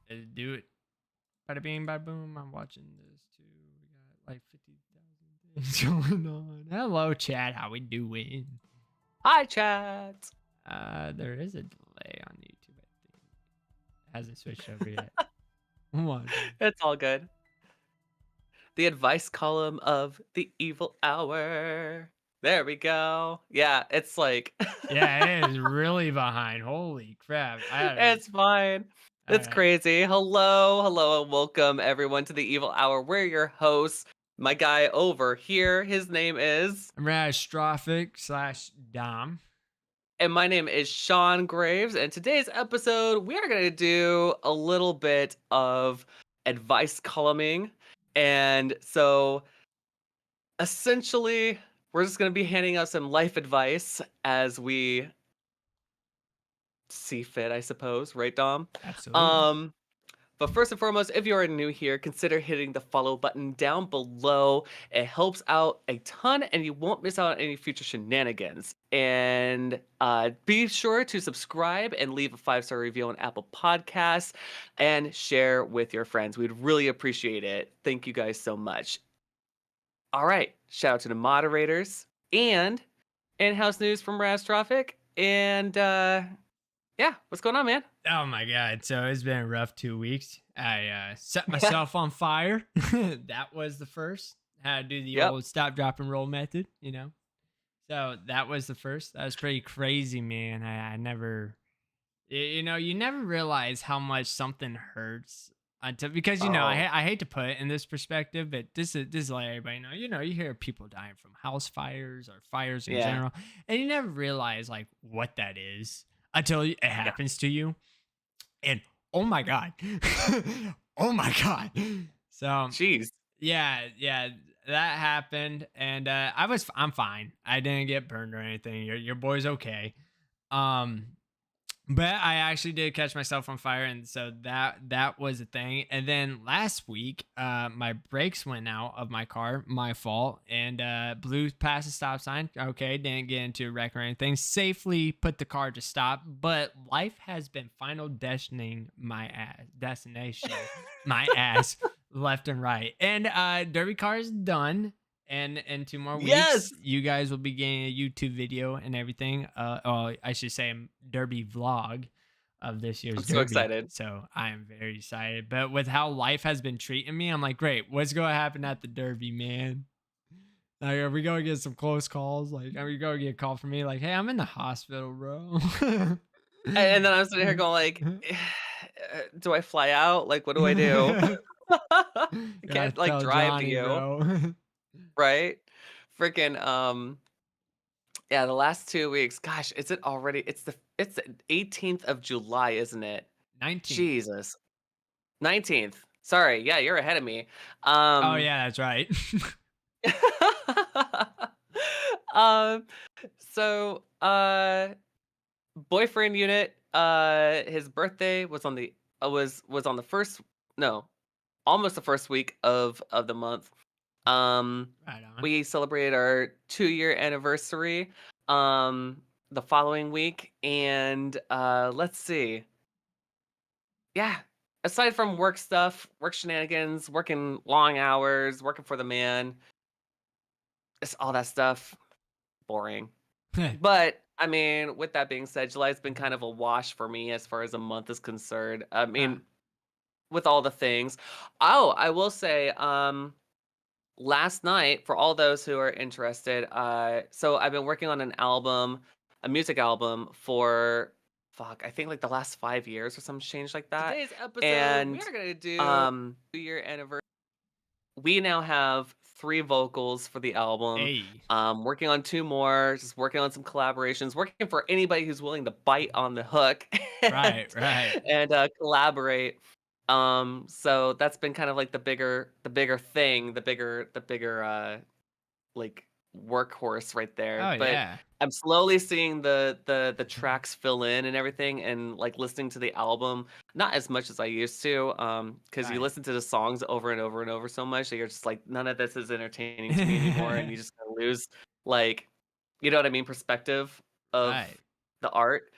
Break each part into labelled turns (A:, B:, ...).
A: Do it. Bada bing, bada boom. I'm watching this too. We got like 50,000 things going on. Hello, chat. How we doing?
B: Hi, chat.
A: There is a delay on YouTube. I think it hasn't switched over yet. Watch.
B: It's all good. The advice column of the evil hour. There we go. Yeah, it's like
A: Yeah, it is really behind. Holy crap!
B: it's fine.
A: All
B: It's
A: right.
B: crazy. Hello, and welcome everyone to the evil hour. We're your hosts. My guy over here, his name is,
A: I'm Rastrophic/Dom.
B: and my name is Sean Graves. And today's episode, we are going to do a little bit of advice columning. And so essentially, we're just going to be handing out some life advice as we see fit, I suppose, right, Dom?
A: Absolutely.
B: Um, but first and foremost, if you are new here, consider hitting the follow button down below. It helps out a ton, and you won't miss out on any future shenanigans. And be sure to subscribe and leave a 5-star review on Apple Podcasts and share with your friends. We'd really appreciate it. Thank you guys so much. All right, shout out to the moderators and in-house news from Rastrophic. And yeah, what's going on, man?
A: Oh my god! So it's been a rough 2 weeks. I set myself on fire. That was the first. Had to do the
B: Yep.
A: old stop, drop, and roll method. So that was the first. That was pretty crazy, man. I never, you never realize how much something hurts until because
B: Oh,
A: I hate to put it in this perspective, but this is like everybody know. You hear people dying from house fires or fires in
B: yeah.
A: general, and you never realize like what that is until it
B: Yeah.
A: happens to you. And oh my god, oh my god. So
B: Jeez.
A: yeah, that happened, and I'm fine. I didn't get burned or anything. Your boy's okay. Um, but I actually did catch myself on fire, and so that was a thing. And then last week, my brakes went out of my car, my fault, and blew past the stop sign. Okay, didn't get into a wreck or anything. Safely put the car to stop. But life has been final destining my ass, destination, my ass, left and right. And Derby car is done, and in 2 more weeks
B: Yes.
A: you guys will be getting a YouTube video and everything, I should say a derby vlog of this
B: I'm
A: year's
B: so
A: derby,
B: excited.
A: so I am very excited. But with how life has been treating me, I'm like, great, what's going to happen at the derby, man? Like, are we going to get some close calls? Like, are we going to get a call from me like, hey, I'm in the hospital, bro?
B: And then I'm sitting here going like, do I fly out? Like, what do I do? I
A: Gotta
B: can't like
A: tell
B: drive to
A: Johnny,
B: you,
A: bro.
B: right? Freaking yeah, the last 2 weeks. Gosh, is it already? It's the 18th of July, isn't it?
A: 19th.
B: Jesus. 19th. Sorry. Yeah, you're ahead of me.
A: Oh
B: Um
A: yeah, that's right.
B: um so boyfriend unit, his birthday was on the was on the first, no, almost the first week of the month. Um,
A: Right on.
B: we celebrated our 2-year anniversary um the following week, and let's see. Yeah, aside from work stuff, work shenanigans, working long hours, working for the man, it's all that stuff, boring. But I mean, with that being said, July's been kind of a wash for me as far as a month is concerned. I
A: Uh,
B: mean, with all the things. Oh, I will say, last night, for all those who are interested, so I've been working on an album, a music album for, fuck, I think like the last 5 years or some change like that.
A: Today's episode, we
B: And
A: are gonna do
B: 2-year anniversary. We now have 3 vocals for the album.
A: a
B: Working on 2 more, just working on some collaborations, working for anybody who's willing to bite on the hook
A: right, right.
B: and collaborate. So that's been kind of like the bigger thing, the bigger like workhorse right there.
A: Oh
B: But
A: yeah.
B: I'm slowly seeing the tracks fill in and everything, and like listening to the album, not as much as I used to, because you
A: Right.
B: listen to the songs over and over and over so much that you're just like, none of this is entertaining to me anymore, and you just kind of lose, like, you know what I mean, perspective of
A: Right.
B: the art.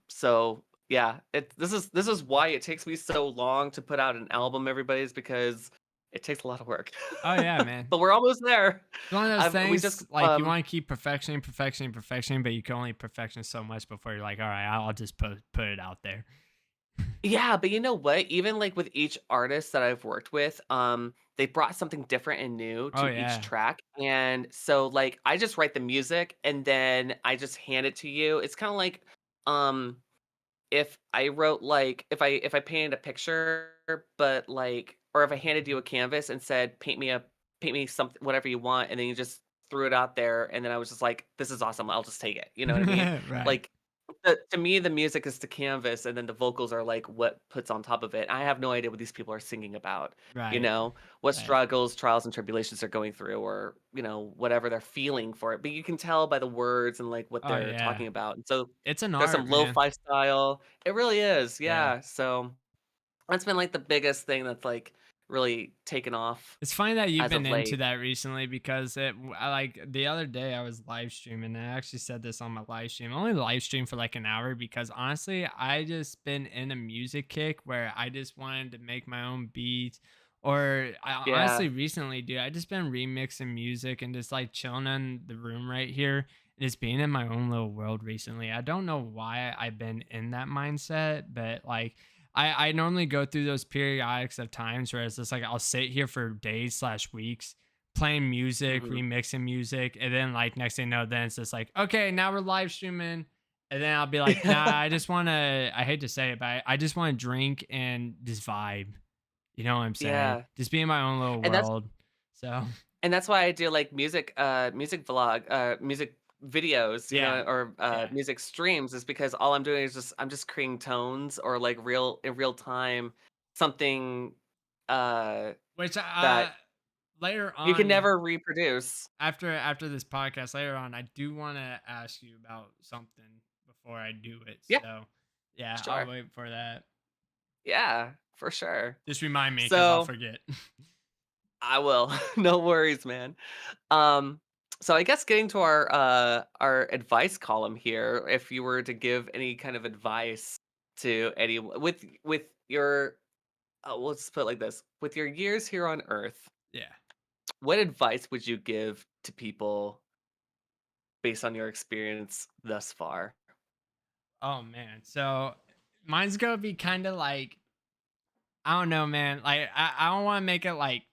B: So Yeah, this is why it takes me so long to put out an album, everybody, is because it takes a lot of work.
A: Oh yeah, man.
B: But we're almost there.
A: It's one of those
B: We just
A: things like you want to keep perfectioning, perfectioning, perfectioning, but you can only perfection so much before you're like, all right, I'll just put it out there.
B: yeah, but you know what? Even like with each artist that I've worked with, they brought something different and new
A: Oh
B: to each
A: yeah.
B: track. And so like I just write the music and then I just hand it to you. It's kind of like um if I wrote like if I painted a picture, but like or if I handed you a canvas and said, paint me something whatever you want, and then you just threw it out there, and then I was just like, this is awesome, I'll just take it. You know what I mean?
A: Right.
B: Like to me, the music is the canvas, and then the vocals are like what puts on top of it. I have no idea what these people are singing about,
A: Right.
B: what
A: Right.
B: struggles, trials, and tribulations they're going through, or whatever they're feeling for it. But you can tell by the words and like what
A: Oh
B: they're
A: yeah.
B: talking about. And so
A: It's an
B: there's some
A: art, man.
B: lo-fi style. It really is,
A: Yeah.
B: yeah. So that's been like the biggest thing that's like really taken off
A: It's funny that you've
B: as
A: been
B: of
A: into
B: late.
A: that recently because like the other day I was live streaming and I actually said this on my live stream. I only live stream for like an hour because honestly, I just been in a music kick where I just wanted to make my own beats. Or I
B: Yeah.
A: honestly recently, dude, I just been remixing music and just like chilling in the room right here and just being in my own little world recently. I don't know why I've been in that mindset, but like I normally go through those periodics of times where it's just like I'll sit here for days slash weeks playing music,
B: Hmm.
A: remixing music, and then like next thing you know, then it's just like, okay, now we're live streaming. And then I'll be like, nah, I just wanna I hate to say it, but I just wanna drink and just vibe. You know what I'm saying?
B: Yeah.
A: Just be in my own little
B: And that's
A: world. So
B: And that's why I do, like, music vlog music videos,
A: yeah.
B: or,
A: Yeah.
B: music streams is because all I'm doing is I'm just creating tones or, like, in real time, something, uh,
A: Which
B: that
A: later
B: you can
A: on
B: never reproduce.
A: after this podcast later on, I do want to ask you about something before I do it.
B: Yeah,
A: So, yeah, I'll
B: sure.
A: wait for that.
B: Yeah, for sure.
A: Just remind me because I'll
B: So,
A: forget.
B: I will. No worries, man. Um, so I guess getting to our advice column here, if you were to give any kind of advice to any with your let's put it like this, with your years here on Earth,
A: Yeah.
B: what advice would you give to people based on your experience thus far?
A: Oh man. So mine's gonna be kind of like I don't know, man. Like I don't want to make it like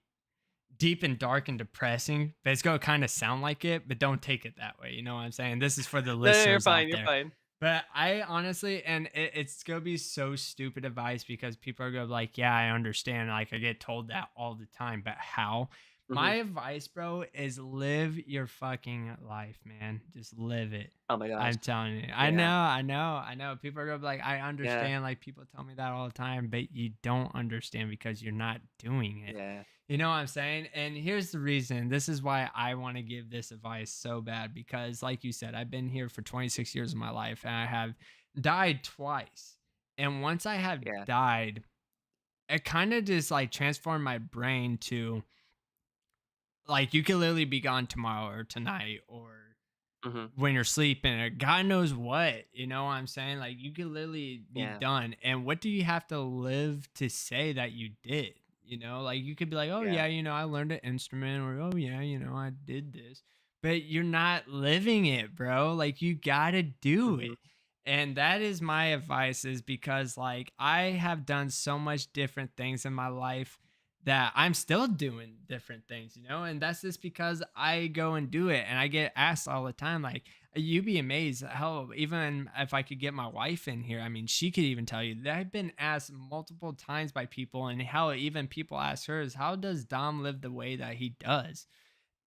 A: deep and dark and depressing, but it's gonna kind of sound like it, but don't take it that way. You know what I'm saying? This is for the
B: No, no, you're
A: listeners
B: fine.
A: out
B: You're
A: there.
B: fine.
A: But I honestly, and it's gonna be so stupid advice because people are gonna be like, yeah, I understand. Like I get told that all the time, but how?
B: Hmm.
A: My advice, bro, is live your fucking life, man. Just live it.
B: Oh my gosh.
A: I'm telling you. I know,
B: Yeah.
A: I know, I know. People are gonna be like, I
B: Yeah.
A: understand. Like people tell me that all the time, but you don't understand because you're not doing it.
B: Yeah.
A: You know what I'm saying? And here's the reason. This is why I want to give this advice so bad because, like you said, I've been here for 26 years of my life and I have died twice. And once I have
B: Yeah.
A: died, it kind of just like transformed my brain to like you could literally be gone tomorrow or tonight or
B: Hmm.
A: when you're sleeping or God knows what. You know what I'm saying? Like you could literally be
B: Yeah.
A: done. And what do you have to live to say that you did? You know, like you could be like, oh
B: Yeah.
A: yeah, I learned an instrument, or oh yeah, I did this. But you're not living it, bro. Like you gotta do
B: Hmm.
A: it. And that is my advice, is because like I have done so much different things in my life that I'm still doing different things, and that's just because I go and do it. And I get asked all the time, like, you'd be amazed how, even if I could get my wife in here, I mean, she could even tell you that I've been asked multiple times by people, and how even people ask her is, how does Dom live the way that he does?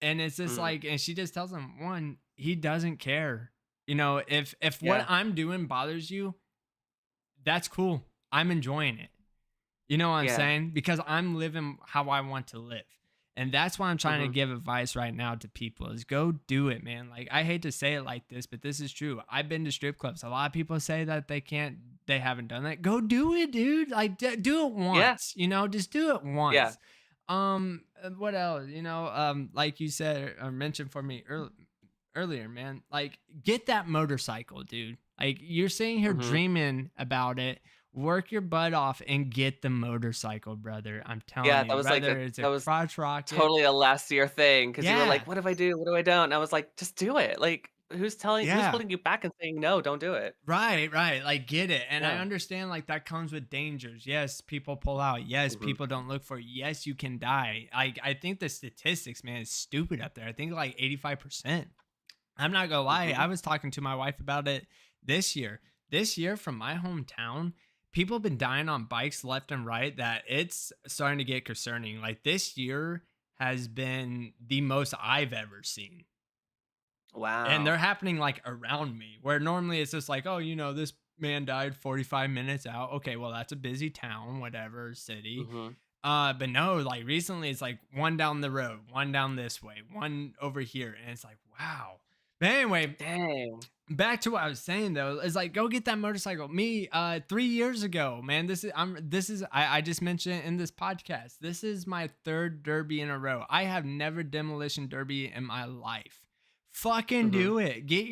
A: And it's just
B: Hmm.
A: like, and she just tells him, one, he doesn't care. If what
B: Yeah.
A: I'm doing bothers you, that's cool. I'm enjoying it. You know what I'm
B: Yeah.
A: saying? Because I'm living how I want to live. And that's why I'm trying to
B: Hmm.
A: give advice right now to people, is go do it, man. Like I hate to say it like this, but this is true. I've been to strip clubs. A lot of people say that they haven't done that. Go do it, dude. Like do it
B: Yeah.
A: once, just do it
B: Yeah.
A: once. What else? Like you said or mentioned for me earlier, man. Like get that motorcycle, dude. Like you're sitting here
B: Mhm.
A: dreaming about it. Work your butt off and get the motorcycle, brother. I'm telling
B: Yeah,
A: you, whether it's a
B: that was
A: crotch rocket.
B: totally a last year thing because you were like,
A: Yeah.
B: "What if I do? What do I don't?" And I was like, "Just do it." Like, who's
A: Yeah.
B: holding you back and saying, "No, don't do it."
A: Right, right. Like get it. And I
B: Yeah.
A: understand like that comes with dangers. Yes, people pull out. Yes,
B: Mhm.
A: people don't look for it. Yes, you can die. Like I think the statistics, man, is stupid up there. I think like 85%. I'm not gonna lie.
B: Mhm.
A: I was talking to my wife about it this year. This year from my hometown, people have been dying on bikes left and right that it's starting to get concerning. Like this year has been the most I've ever seen. And they're
B: Wow.
A: happening like around me where normally it's just like, oh, this man died 45 minutes out. Okay, well, that's a busy town, whatever, city.
B: Mhm.
A: But no, like recently it's like one down the road, one down this way, one over here. And it's like, wow. But anyway,
B: Dang.
A: back to what I was saying though, is like go get that motorcycle. Me, 3 years ago, man. I just mentioned it in this podcast. This is my third derby in a row. I have never demolition derby in my life. Fucking
B: Mhm.
A: do it. Get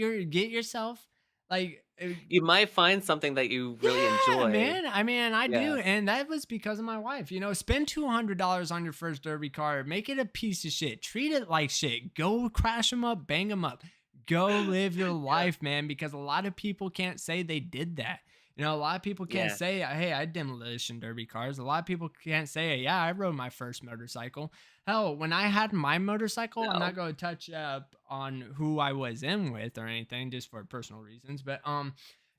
A: yourself like
B: You might find something that you really
A: yeah,
B: enjoy.
A: man. I mean, I do.
B: Yeah.
A: And that was because of my wife. Spend $200 on your first derby car. Make it a piece of shit. Treat it like shit. Go crash them up, bang them up. Go live your
B: Yeah.
A: life, man, because a lot of people can't say they did that. A lot of people can't
B: Yeah.
A: say, hey, I demolition derby cars. A lot of people can't say, yeah, I rode my first motorcycle. Hell, when I had my motorcycle, I'm not
B: No.
A: going to touch up on who I was in with or anything just for personal reasons, but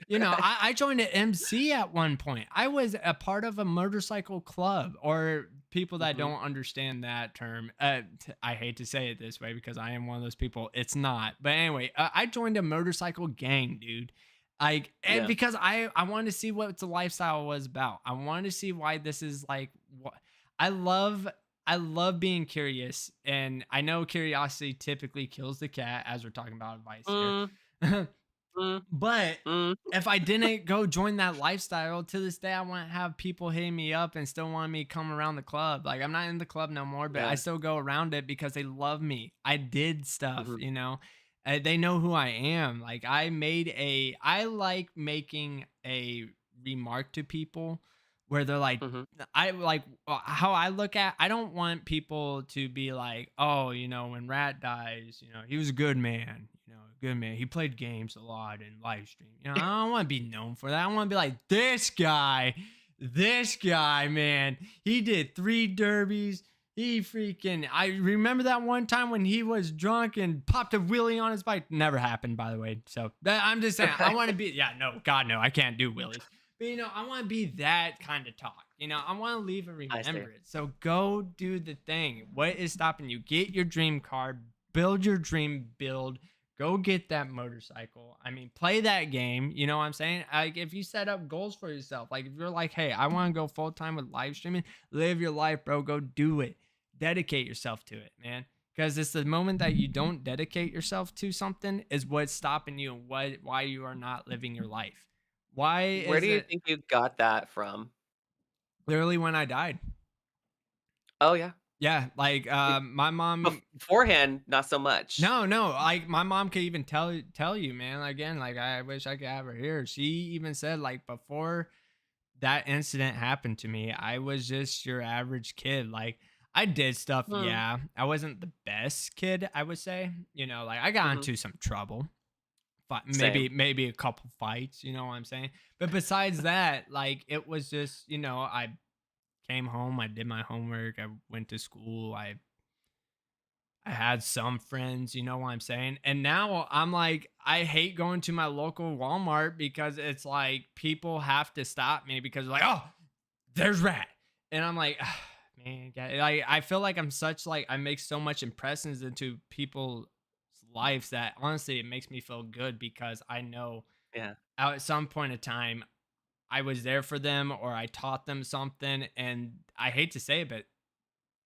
A: I joined an MC at one point. I was a part of a motorcycle club, or people that
B: Mhm.
A: don't understand that term. I hate to say it this way because I am one of those people. It's not, but anyway, I joined a motorcycle gang, dude. Like, and
B: Yeah.
A: because I wanted to see what the lifestyle was about. I wanted to see why this is like. What I love. I love being curious, and I know curiosity typically kills the cat, as we're talking about advice here.
B: Mm, mm,
A: But
B: mm.
A: if I didn't go join that lifestyle, to this day, I wouldn't have people hitting me up and still wanting me to come around the club. Like I'm not in the club no more, but I
B: Yeah.
A: still go around it because they love me. I did stuff,
B: Mhm.
A: They know who I am. Like I like making a remark to people where they're like,
B: Mhm.
A: I like how I look at. I don't want people to be like, oh, when Rat dies, he was a good man, good man. He played games a lot and live stream. I don't want to be known for that. I want to be like this guy, man. He did 3 derbies. He freaking. I remember that one time when he was drunk and popped a wheelie on his bike. Never happened, by the way. So I'm just saying, I want to be. Yeah, no, God, no, I can't do wheelies. But I want to be that kind of talk. I want to leave a
B: I see.
A: remembrance. So go do the thing. What is stopping you? Get your dream car. Build your dream build. Go get that motorcycle. I mean, play that game. You know what I'm saying? Like, if you set up goals for yourself, like if you're like, hey, I want to go full time with live streaming, live your life, bro. Go do it. Dedicate yourself to it, man. Because it's the moment that you don't dedicate yourself to something is what's stopping you and why you are not living your life. Why
B: Where do
A: is
B: you
A: it
B: think you got that from?
A: literally when I died?
B: Oh, yeah.
A: Yeah, like my mom.
B: Beforehand, not so much.
A: No, no, like my mom could even tell you, man. Again, like I wish I could have her here. She even said like before that incident happened to me, I was just your average kid. Like I did stuff,
B: Mm,
A: yeah. I wasn't the best kid, I would say. Like I got
B: mhm.
A: into some trouble.
B: Same.
A: Maybe a couple fights, you know what I'm saying? But besides that, like it was just, I came home, I did my homework, I went to school, I had some friends, you know what I'm saying? And now I'm like, I hate going to my local Walmart because it's like people have to stop me because they're like, oh, there's Rat. And I'm like, "Ah, man, like I feel like I'm such like I make so much impressions into people's lives that honestly it makes me feel good because I know
B: Yeah.
A: at some point in time I was there for them or I taught them something. And I hate to say it, but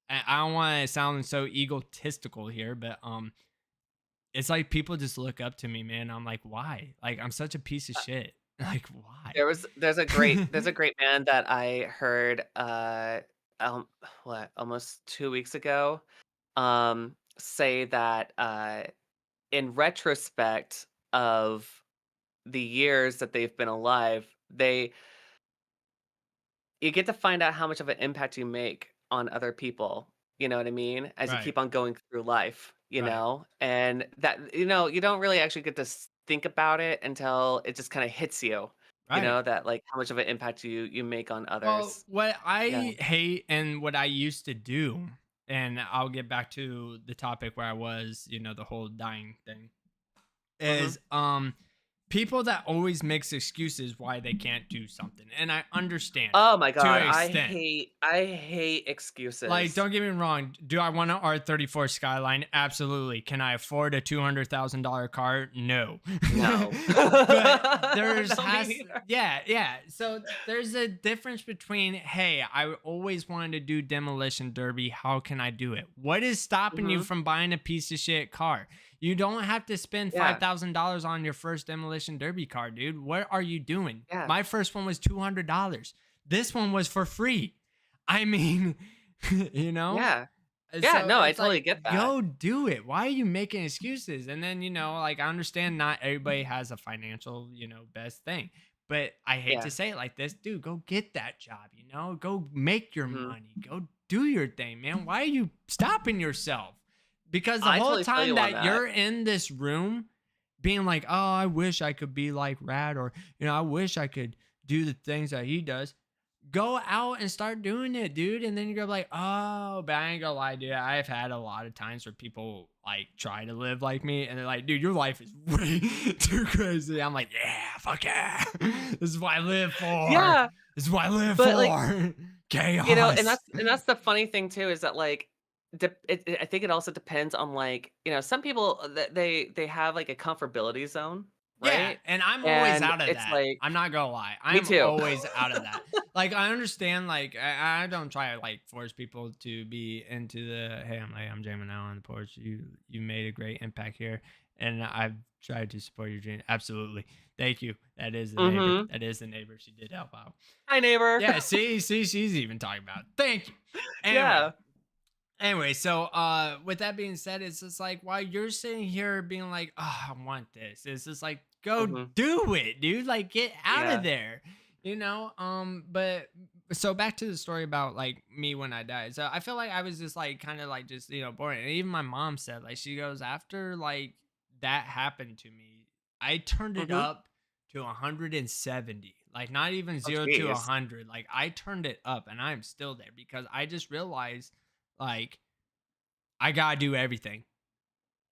A: I don't want to sound so egotistical here, but it's like people just look up to me, man. I'm like, why? Like I'm such a piece of shit. Like why?
B: There's a great man that I heard, um, what, almost 2 weeks ago, say that, in retrospect of the years that they've been alive, they you get to find out how much of an impact you make on other people, you know what I mean? As you
A: Right.
B: keep on going through life, you
A: Right.
B: know? And that you don't really actually get to think about it until it just kind of hits you,
A: Right.
B: that like how much of an impact you make on
A: Well,
B: others.
A: what
B: Yeah.
A: I hate and what I used to do, and I'll get back to the topic where I was, the whole dying thing,
B: Mhm.
A: is people that always makes excuses why they can't do something. And I understand it
B: Oh my
A: to
B: god,
A: an extent.
B: I hate
A: Like,
B: excuses.
A: don't get me wrong. Do I want an R34 Skyline? Absolutely. Can I afford a $200,000 car? No.
B: No.
A: But there's
B: Not me
A: has
B: either.
A: yeah, yeah. So there's a difference between, hey, I always wanted to do demolition derby. How can I do it? What is stopping you
B: Mhm.
A: from buying a piece of shit car? You don't have to spend
B: Yeah,
A: $5,000 on your first demolition derby car, dude. What are you doing?
B: yeah,
A: My first one was $200. This one was for free. I mean, you know?
B: yeah. Yeah,
A: So
B: no, I
A: it's
B: totally
A: like,
B: get that.
A: go do it. Why are you making excuses? And then, like, I understand not everybody has a financial, best thing. But I hate to
B: Yeah.
A: say it like this, dude, go get that job, go make your
B: Mhm.
A: money, go do your thing, man. Why are you stopping yourself? Because the
B: I
A: whole
B: totally feel
A: time
B: you on
A: that
B: that.
A: you're in this room being like, oh, I wish I could be like Rad, or, I wish I could do the things that he does. Go out and start doing it, dude. And then you go like, oh, but I ain't gonna lie, dude. I've had a lot of times where people like try to live like me and they're like, dude, your life is way too crazy. I'm like, yeah, fuck yeah. This is what I live for.
B: Yeah,
A: This is what I live
B: but, like,
A: for.
B: and
A: Chaos.
B: that's the funny thing too is that, like, I think it also depends on, like, some people that they have, like, a comfortability zone,
A: Yeah,
B: right?
A: and I'm always
B: And
A: out of
B: it's
A: that.
B: like
A: I'm not gonna lie. I
B: me
A: am
B: too.
A: always out of that. Like, I understand, like, I don't try to like force people to be into the, hey, I'm jamming out on the porch. You made a great impact here. And I've tried to support your dream. Absolutely. Thank you. That is the neighbor.
B: Mhm.
A: That is the neighbor. She did help out.
B: Hi, neighbor.
A: Yeah, see, she's even talking about it. Thank you. Anyway,
B: Yeah.
A: so with that being said, it's just like while you're sitting here being like, oh, I want this, it's just like, go
B: Mhm.
A: do it, dude. Like, get out of
B: Yeah.
A: there, but so back to the story about like me when I died. So I feel like I was just like kind of like just boring. And even my mom said, like, she goes, after like that happened to me, I turned it
B: Mhm.
A: up to 170, like not even
B: Oh,
A: 0 to
B: jeez.
A: 100. Like, I turned it up and I'm still there because I just realized, like, I gotta do everything.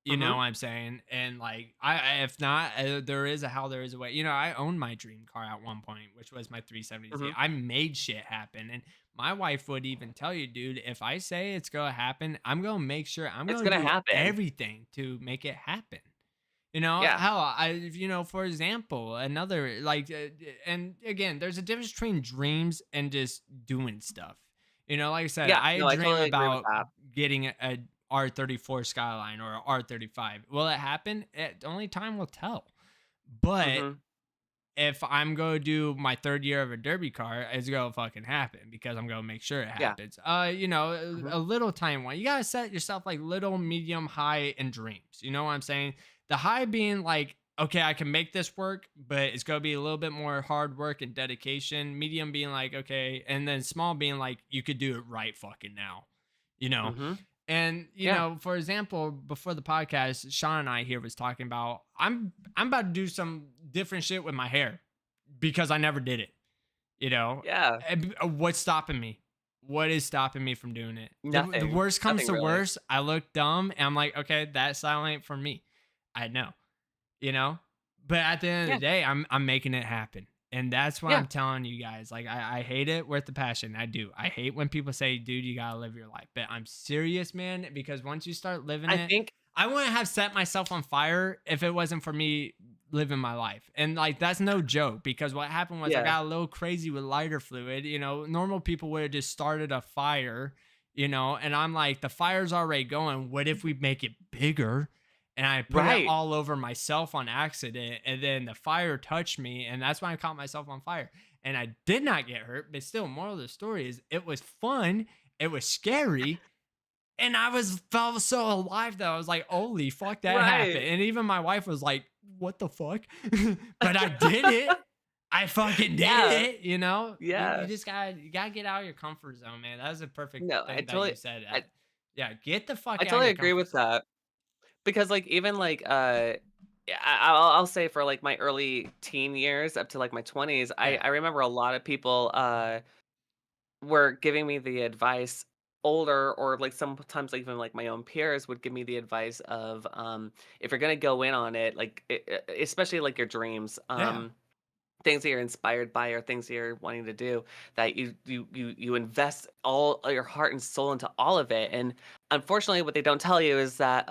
A: You know
B: Mhm.
A: what I'm saying? And like, if not, there is a how, there is a way. I owned my dream car at one point, which was my 370Z.
B: Mhm.
A: I made shit happen. And my wife would even tell you, dude, if I say it's gonna happen, I'm gonna make sure I'm
B: It's
A: gonna
B: gonna
A: do
B: happen.
A: everything to make it happen.
B: Yeah.
A: Hell, for example, another like, and again, there's a difference between dreams and just doing stuff. Like I said,
B: Yeah.
A: I
B: No, I
A: dream
B: totally agree with
A: about
B: that.
A: getting a R34 Skyline or a R35. Will it happen? Only time will tell. But
B: Mhm.
A: if I'm going to do my third year of a derby car, it's going to fucking happen because I'm going to make sure it
B: Yeah.
A: happens.
B: Mhm.
A: A little time one. You got to set yourself like little, medium, high, and dreams. You know what I'm saying? The high being like, okay, I can make this work, but it's going to be a little bit more hard work and dedication. Medium being like, okay. And then small being like, you could do it right fucking now, you know?
B: Mhm.
A: And
B: Yeah.
A: for example, before the podcast, Sean and I here was talking about, I'm about to do some different shit with my hair because I never did it.
B: Yeah.
A: What's stopping me? What is stopping me from doing it? The
B: Nothing.
A: worst comes
B: Nothing
A: to
B: really.
A: worst, I look dumb and I'm like, okay, that style ain't for me. I know, you know. But at the end of
B: Yeah.
A: the day, I'm making it happen. And that's why
B: Yeah.
A: I'm telling you guys, like, I hate it with the passion. I do. I hate when people say, dude, you gotta live your life. But I'm serious, man, because once you start living
B: I
A: it,
B: think
A: I wouldn't have set myself on fire if it wasn't for me living my life. And like, that's no joke, because what happened was I
B: yeah.
A: got a little crazy with lighter fluid. Normal people would have just started a fire, and I'm like, the fire's already going. What if we make it bigger? And I put it
B: Right.
A: all over myself on accident, and then the fire touched me, and that's when I caught myself on fire. And I did not get hurt, but still, moral of the story is it was fun, it was scary, and I was felt so alive that I was like, holy fuck, that happened.
B: Right.
A: And even my wife was like, what the fuck? But I did it. I fucking did
B: Yeah,
A: it, you know? You
B: yeah.
A: just gotta get out of your comfort zone, man. That was a perfect
B: No,
A: thing that you said.
B: I
A: Yeah, get the
B: I
A: fuck out of
B: totally
A: your
B: agree
A: comfort
B: with
A: zone.
B: that because, like, even, like, yeah, I'll say for, like, my early teen years up to, like, my 20s,
A: Yeah,
B: I remember a lot of people, were giving me the advice older or, like, sometimes even, like, my own peers would give me the advice of, if you're gonna go in on it, like, especially, like, your dreams,
A: yeah,
B: things that you're inspired by or things that you're wanting to do, that you invest all your heart and soul into all of it. And unfortunately, what they don't tell you is that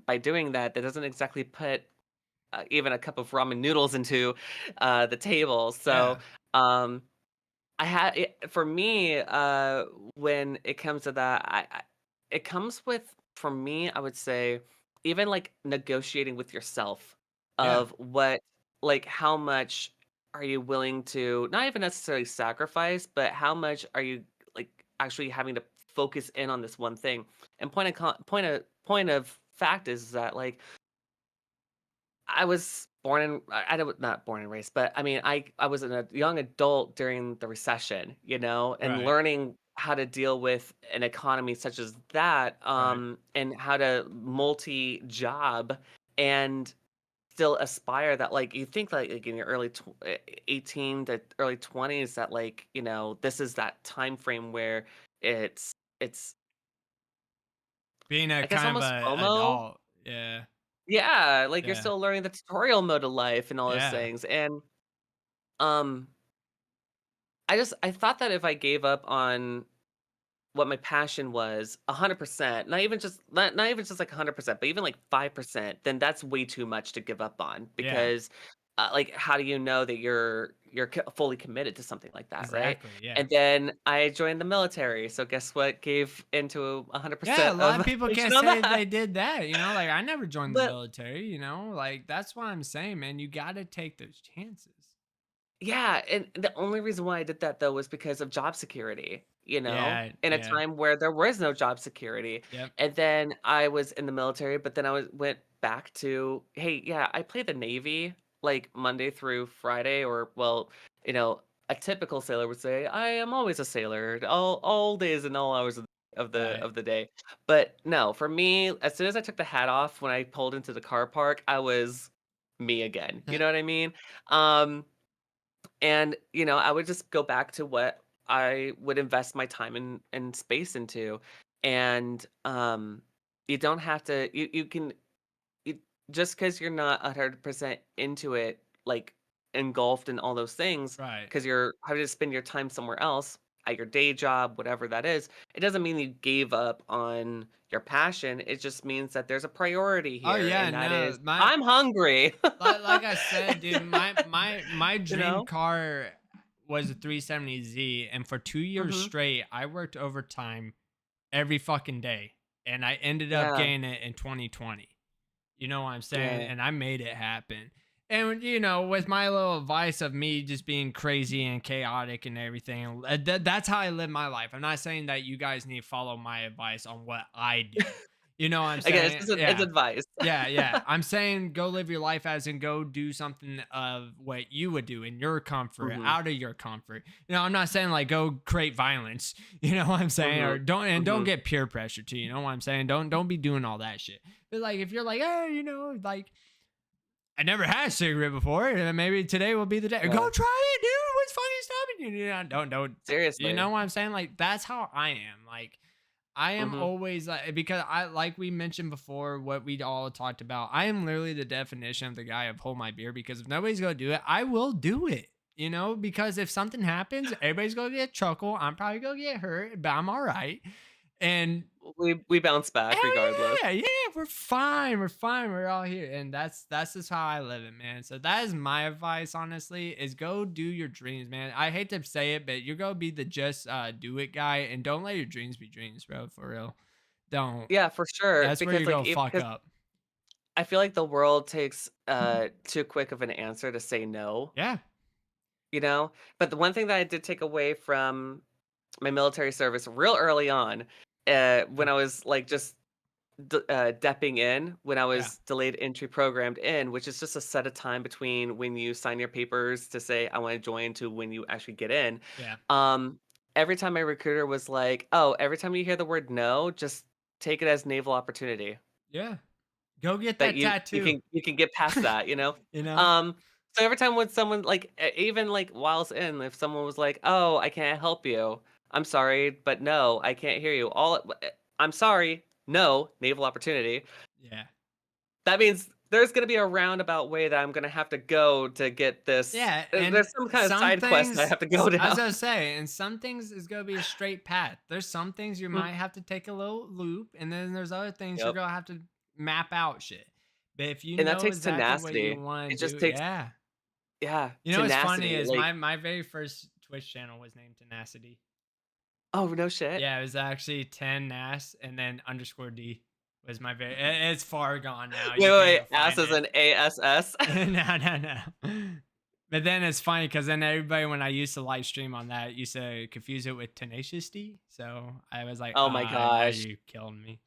B: by doing that, that doesn't exactly put even a cup of ramen noodles into the table. So
A: yeah,
B: um, for me, when it comes to that, it comes with, for me, I would say, even like negotiating with yourself
A: yeah.
B: of what, like, how much are you willing to not even necessarily sacrifice, but how much are you like actually having to focus in on this one thing. And point of fact is that, like, I was born in I don't, not born and raised, but I mean, I was a young adult during the recession, and
A: Right,
B: learning how to deal with an economy such as that,
A: right.
B: and how to multi-job and still aspire that, like, you think, like in your 18 to early 20s, that, like, this is that time frame where it's
A: Being a
B: I guess
A: kind of
B: almost
A: a
B: FOMO.
A: adult. Yeah,
B: Yeah, like, you're
A: yeah,
B: still learning the tutorial mode of life and all those
A: yeah,
B: things, and Um, I thought that if I gave up on what my passion was 100%, not even just like 100%, but even like 5%, then that's way too much to give up on
A: yeah.
B: because like, how do you know that you're fully committed to something like that, right?
A: Exactly. Yeah.
B: And then I joined the military. So guess what gave into
A: Yeah, a
B: 100%
A: lot
B: of
A: of people
B: attention
A: can't
B: on
A: say
B: that.
A: they did that, like, I never joined the
B: But
A: military, like, that's what I'm saying, man, you gotta take those chances.
B: yeah, and the only reason why I did that, though, was because of job security,
A: Yeah,
B: in a
A: yeah,
B: time where there was no job security.
A: yep,
B: And then I was in the military, but then went back to, hey, yeah, I play the Navy like Monday through Friday, or, well, a typical sailor would say, I am always a sailor, all days and all hours
A: right.
B: of the day. But no, for me, as soon as I took the hat off when I pulled into the car park, I was me again. You know what I mean? Um, and, I would just go back to what I would invest my time and space into. And you don't have to you can you, just because you're not 100% into it, like, engulfed in all those things,
A: Right.
B: because you're having to spend your time somewhere else at your day job, whatever that is, it doesn't mean you gave up on your passion. It just means that there's a priority
A: Oh,
B: here,
A: yeah,
B: and that
A: no,
B: is, I'm hungry.
A: like I said, dude, my
B: you
A: dream
B: know?
A: car was a 370Z, and for 2 years
B: Hmm.
A: straight, I worked overtime every fucking day, and I ended up
B: Yeah.
A: getting it in 2020. You know what I'm saying?
B: Yeah.
A: And I made it happen. And with my little advice of me just being crazy and chaotic and everything, that's how I live my life. I'm not saying that you guys need to follow my advice on what I do. You know what I'm
B: Again,
A: saying?
B: it's
A: Yeah.
B: advice.
A: Yeah, yeah. I'm saying go live your life as in go do something of what you would do in your comfort,
B: Mhm,
A: out of your comfort. I'm not saying like go create violence, you know what I'm saying?
B: mhm,
A: Or don't
B: mhm.
A: get peer pressure too, you know what I'm saying? Don't be doing all that shit. But like if you're like, hey, like I never had a cigarette before, and maybe today will be the day.
B: Yeah,
A: Go try it, dude. What's fucking stopping you? Don't. You
B: seriously.
A: know what I'm saying? Like that's how I am. Like I am
B: Mhm,
A: always like because I like we mentioned before what we all talked about. I am literally the definition of the guy of hold my beer because if nobody's gonna do it, I will do it. Because if something happens, everybody's gonna get chuckle. I'm probably gonna get hurt, but I'm all right. And
B: we bounce back
A: hell
B: regardless.
A: yeah, yeah, we're fine. We're fine. We're all here. And that's just how I live it, man. So that is my advice, honestly, is go do your dreams, man. I hate to say it, but you're gonna be the just do it guy and don't let your dreams be dreams, bro. For real. Don't.
B: Yeah, for sure,
A: That's where
B: because,
A: you
B: like,
A: go fuck
B: because
A: up.
B: I feel like the world takes, too quick of an answer to say no,
A: Yeah.
B: you know? But the one thing that I did take away from my military service real early on, when I was, like, just depping in when I
A: Yeah.
B: was delayed entry programmed in, which is just a set of time between when you sign your papers to say I want to join to when you actually get in.
A: Yeah.
B: Um, every time my recruiter was like, "Oh, every time you hear the word no, just take it as naval opportunity
A: Yeah. Go get
B: that
A: that tattoo.
B: you can get past that," you know.
A: You know?
B: Um, so every time when someone like even like whilst in, if someone was like, "Oh, I can't help you," I'm sorry, but no, I can't hear you. I'm sorry, no, naval opportunity.
A: Yeah.
B: That means there's gonna be a roundabout way that I'm gonna have to go to get this.
A: Yeah, and
B: There's some kind of
A: some
B: side quest that I
A: things
B: have to go
A: I was
B: down.
A: gonna say, and some things is gonna be a straight path. There's some things you
B: Mhm.
A: might have to take a little loop, and then there's other things you're
B: Yep,
A: gonna have to map out shit. But if you
B: and that
A: know
B: takes
A: exactly what you
B: tenacity.
A: wanna
B: It just
A: do,
B: takes
A: yeah.
B: yeah,
A: You know what's funny
B: tenacity,
A: is
B: like
A: my very first Twitch channel was named Tenacity.
B: oh, no shit.
A: Yeah, it was actually 10 Nas and then underscore D was my very it's far gone now.
B: Wait,
A: You
B: wait,
A: can't
B: wait,
A: even
B: ass
A: find
B: as
A: it.
B: an ASS?
A: No, no, no. But then it's funny because then everybody, when I used to live stream on that, used to confuse it with Tenacious D. So I was like,
B: Oh my
A: ah, now
B: gosh.
A: you killed me.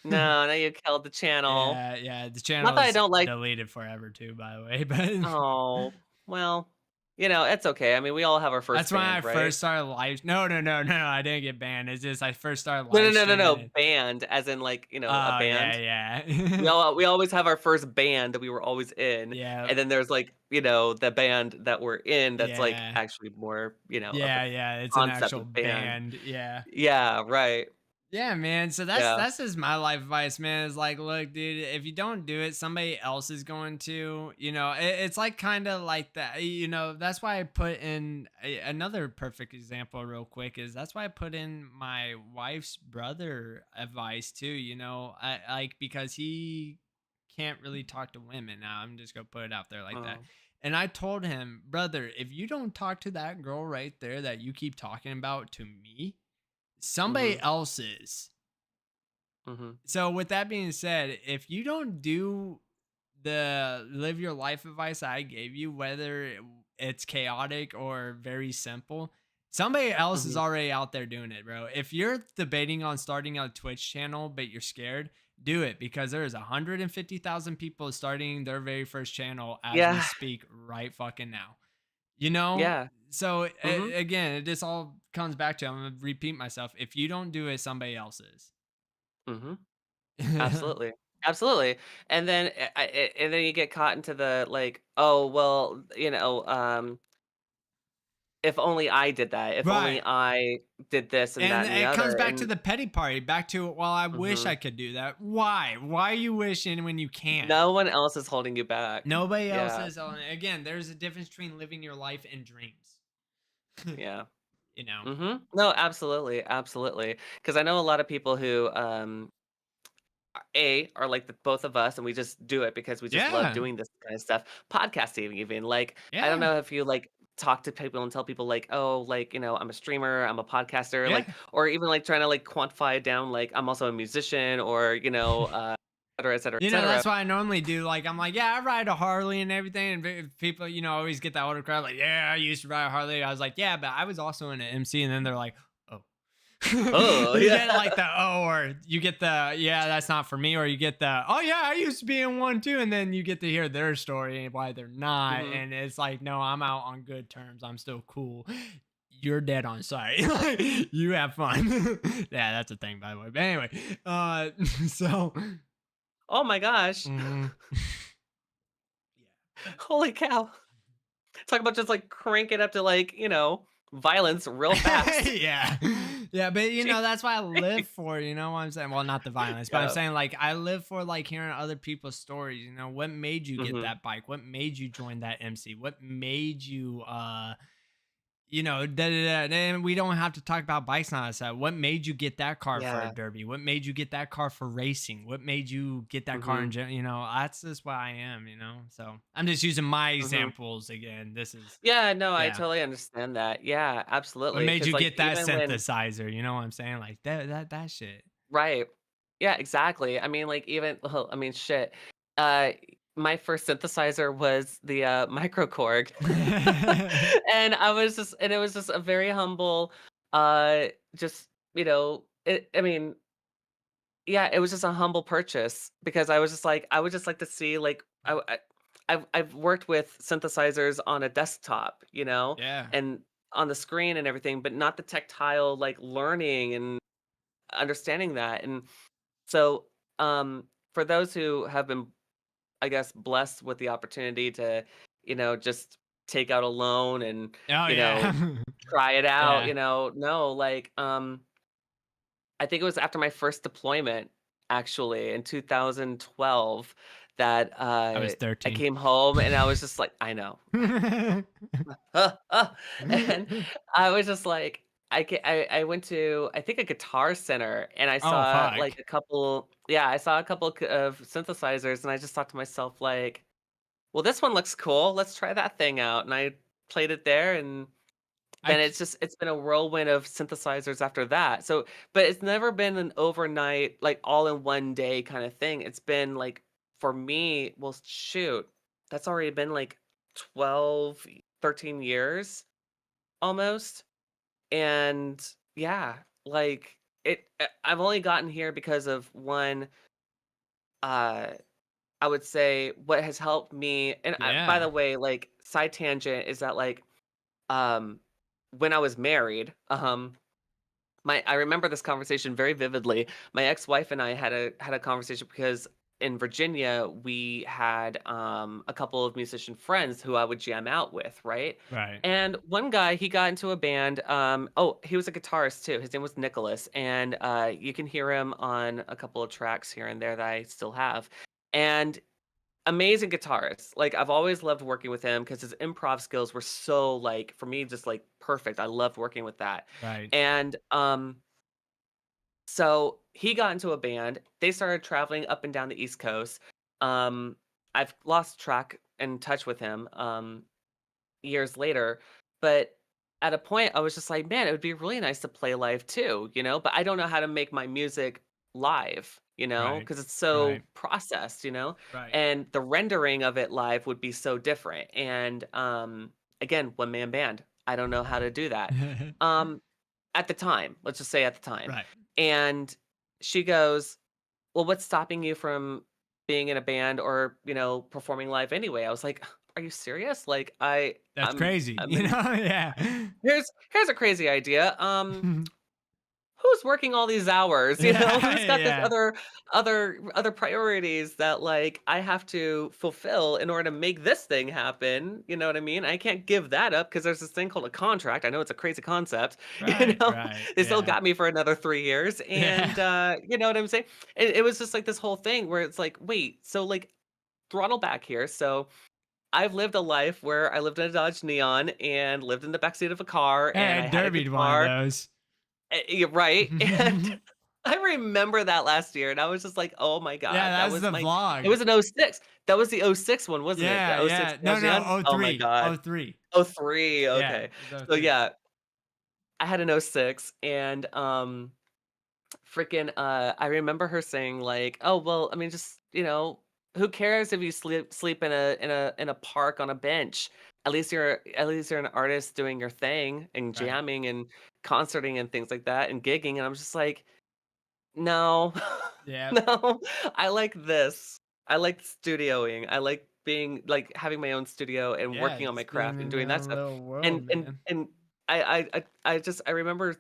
B: No, now you killed the channel.
A: Yeah, yeah. The
B: Not
A: channel
B: that I
A: is
B: don't like
A: deleted forever too, by the way. But
B: oh, well, it's okay. I mean, we all have our first
A: that's when I
B: band, right?
A: first started live. No, no, no, no, no. I didn't get banned. It's just I first started
B: No, no,
A: live
B: no, no,
A: streaming
B: no,
A: it.
B: band, as in, like, a
A: Oh
B: band.
A: yeah, yeah,
B: We always have our first band that we were always in,
A: yeah,
B: and then there's, like, the band that we're in that's, like,
A: yeah,
B: actually more, of a
A: yeah, yeah. It's an
B: concept
A: actual
B: of band.
A: band. Yeah.
B: Yeah, right.
A: Yeah, man. So that's
B: Yeah.
A: that's just my life advice, man. Is like, look, dude, if you don't do it, somebody else is going to. It's like kind of like that. That's why I put in another perfect example, real quick. Is that's why I put in my wife's brother advice too. I like because he can't really talk to women. Now I'm just gonna put it out there like that.
B: Oh.
A: And I told him, brother, if you don't talk to that girl right there that you keep talking about to me, somebody
B: Mhm,
A: else is.
B: mhm,
A: So with that being said, if you don't do the live your life advice I gave you, whether it's chaotic or very simple, somebody else is
B: mhm.
A: already out there doing it, bro. If you're debating on starting a Twitch channel but you're scared, do it because there is 150,000 people starting their very first channel as we
B: Yeah,
A: speak right fucking now. You know?
B: yeah.
A: So
B: Mhm.
A: again, it just all comes back to I'm gonna repeat myself. If you don't do it, somebody else is.
B: Mhm. Absolutely. Absolutely. And then and then you get caught into the, like, "Oh, well, if only I did that. If only
A: Right.
B: I did this and that
A: And
B: and the
A: it comes
B: other."
A: back to
B: And
A: the petty party, back to, well, I wish
B: mhm.
A: I could do that. Why? Why are you wishing when you can't?
B: No one else is holding you back.
A: Nobody else
B: Yeah,
A: is on it. Again, there's a difference between living your life and dreams.
B: yeah.
A: you know?
B: Mhm. No, absolutely, absolutely. Because I know a lot of people who, are like the both of us, and we just do it because we just love
A: Yeah.
B: doing this kind of stuff. Podcasting even, like, I don't
A: Yeah.
B: know if you, like, talk to people and tell people, like, "Oh, like, I'm a streamer, I'm a podcaster," like,
A: Yeah.
B: or even, like, trying to, like, quantify it down, like, I'm also a musician or, et cetera, et cetera.
A: That's what I normally do. Like, I'm like, yeah, I ride a Harley and everything. And people, always get that older crowd, like, yeah, I used to ride a Harley. I was like, yeah, but I was also in an MC. And then they're like, oh.
B: Oh,
A: You
B: yeah.
A: get like the, oh, or you get the, yeah, that's not for me. Or you get the, oh, yeah, I used to be in one too. And then you get to hear their story and why they're not.
B: Mhm.
A: And it's like, no, I'm out on good terms. I'm still cool. You're dead on sight. You have fun. Yeah, that's a thing, by the way. But anyway, so.
B: Oh my gosh.
A: Mhm.
B: Holy cow. Talk about just, like, crank it up to, like, violence real fast.
A: Yeah. Yeah, but
B: Jeez.
A: that's what I live for, you know what I'm saying? Well, not the violence, but I'm
B: Yeah.
A: saying like I live for like hearing other people's stories, what made you get
B: Mhm.
A: that bike? What made you join that MC? What made you da, da, da, and we don't have to talk about bikes on that side. What made you get that car for a
B: Yeah.
A: derby? What made you get that car for racing? What made you get that car in
B: Mhm.
A: general? That's just what I am, So I'm just using my
B: Mhm.
A: examples again. This is
B: Yeah, no, I
A: yeah.
B: totally understand that. Yeah,
A: What
B: absolutely.
A: made
B: Because
A: you
B: like,
A: get that
B: even when
A: synthesizer? You know what I'm saying? Like that shit.
B: right. Yeah, exactly. I mean, like, even well, I mean, shit. Uh, my first synthesizer was the, Microkorg. And it was just a very humble, just, I mean Yeah, it was just a humble purchase because I was just like, I would just like to see like I've worked with synthesizers on a desktop,
A: Yeah.
B: and on the screen and everything, but not the tactile like learning and understanding that. And so for those who have been, I guess, blessed with the opportunity to, just take out a loan and,
A: Oh
B: you know,
A: yeah.
B: try it out,
A: Yeah.
B: no, like I think it was after my first deployment, actually, in 2012 that,
A: I was
B: I
A: 13.
B: came home and I was just like, "I know." And I was just like, I went to, I think, a Guitar Center, and I
A: Oh
B: saw, like,
A: fuck.
B: I saw a couple of synthesizers, and I just thought to myself, like, "Well, this one looks cool. Let's try that thing out." And I played it there, and
A: I
B: then
A: c-
B: it's been a whirlwind of synthesizers after that. So, but it's never been an overnight, like, all in one day kinda thing. It's been, like, for me, well, shoot, that's already been, like, 12, 13 years almost. And yeah, like, I've only gotten here because of one, uh, I would say what has helped me, and by
A: yeah.
B: the way, like, side tangent is that, like, um, when I was married, I remember this conversation very vividly. My ex-wife and I had a conversation because in Virginia we had a couple of musician friends who I would jam out with, right?
A: Right.
B: And one guy, he got into a band. Oh, he was a guitarist too. His name was Nicholas, and you can hear him on a couple of tracks here and there that I still have. And amazing guitarist. Like, I've always loved working with him because his improv skills were so, like, for me, just like perfect. I loved working with that.
A: Right.
B: And so he got into a band. They started traveling up and down the East Coast. Um, I've lost track and touch with him years later, but at a point I was just like, man, it would be really nice to play live too, But I don't know how to make my music live,
A: Right.
B: because it's so
A: Right.
B: processed,
A: Right.
B: and the rendering of it live would be so different. And again, one man band. I don't know how to do that. Um, at the time, let's just say at the time.
A: Right.
B: And she goes, "Well, what's stopping you from being in a band or, performing live anyway?" I was like, "Are you serious? Like,
A: That's crazy.
B: I'm
A: You
B: in
A: know? Yeah.
B: here's a crazy idea. Who's working all these hours,
A: Yeah.
B: Who's got this
A: Yeah.
B: other priorities that, like, I have to fulfill in order to make this thing happen, you know what I mean? I can't give that up because there's this thing called a contract. I know it's a crazy concept, you
A: Right.
B: know?
A: Right.
B: They still
A: Yeah.
B: got me for another 3 years,
A: Yeah.
B: and, you know what I'm saying? It was just, like, this whole thing where it's like, "Wait, so, like, throttle back here." So, I've lived a life where I lived in a Dodge Neon and lived in the backseat of a car,
A: Hey,
B: and
A: I
B: I had a
A: derbied one of
B: guitar.
A: those.
B: You're right, and I remember that last year, and I was just like, "Oh my
A: Yeah,
B: god, that
A: that's
B: was
A: the
B: my." It
A: vlog.
B: was an '06. That was the '06 one, wasn't it? The
A: Yeah,
B: '06
A: yeah. No,
B: Dodge
A: no,
B: Neon?
A: oh
B: Oh my
A: three,
B: god.
A: oh three.
B: '03,
A: Yeah,
B: okay.
A: it was oh
B: So,
A: 03.
B: yeah, I had an '06, and, freaking, I remember her saying, like, "Oh, well, I mean, just, who cares if you sleep in a park on a bench? At least you're an artist doing your thing and
A: Right.
B: jamming and concerting and things like that and gigging." And I'm just like, "No.
A: Yeah.
B: No, I like this. I like studioing. I like being like, having my own studio and
A: Yeah,
B: working on my
A: just being
B: craft and
A: in
B: doing
A: your
B: that
A: own
B: stuff."
A: little world,
B: And
A: man.
B: I remember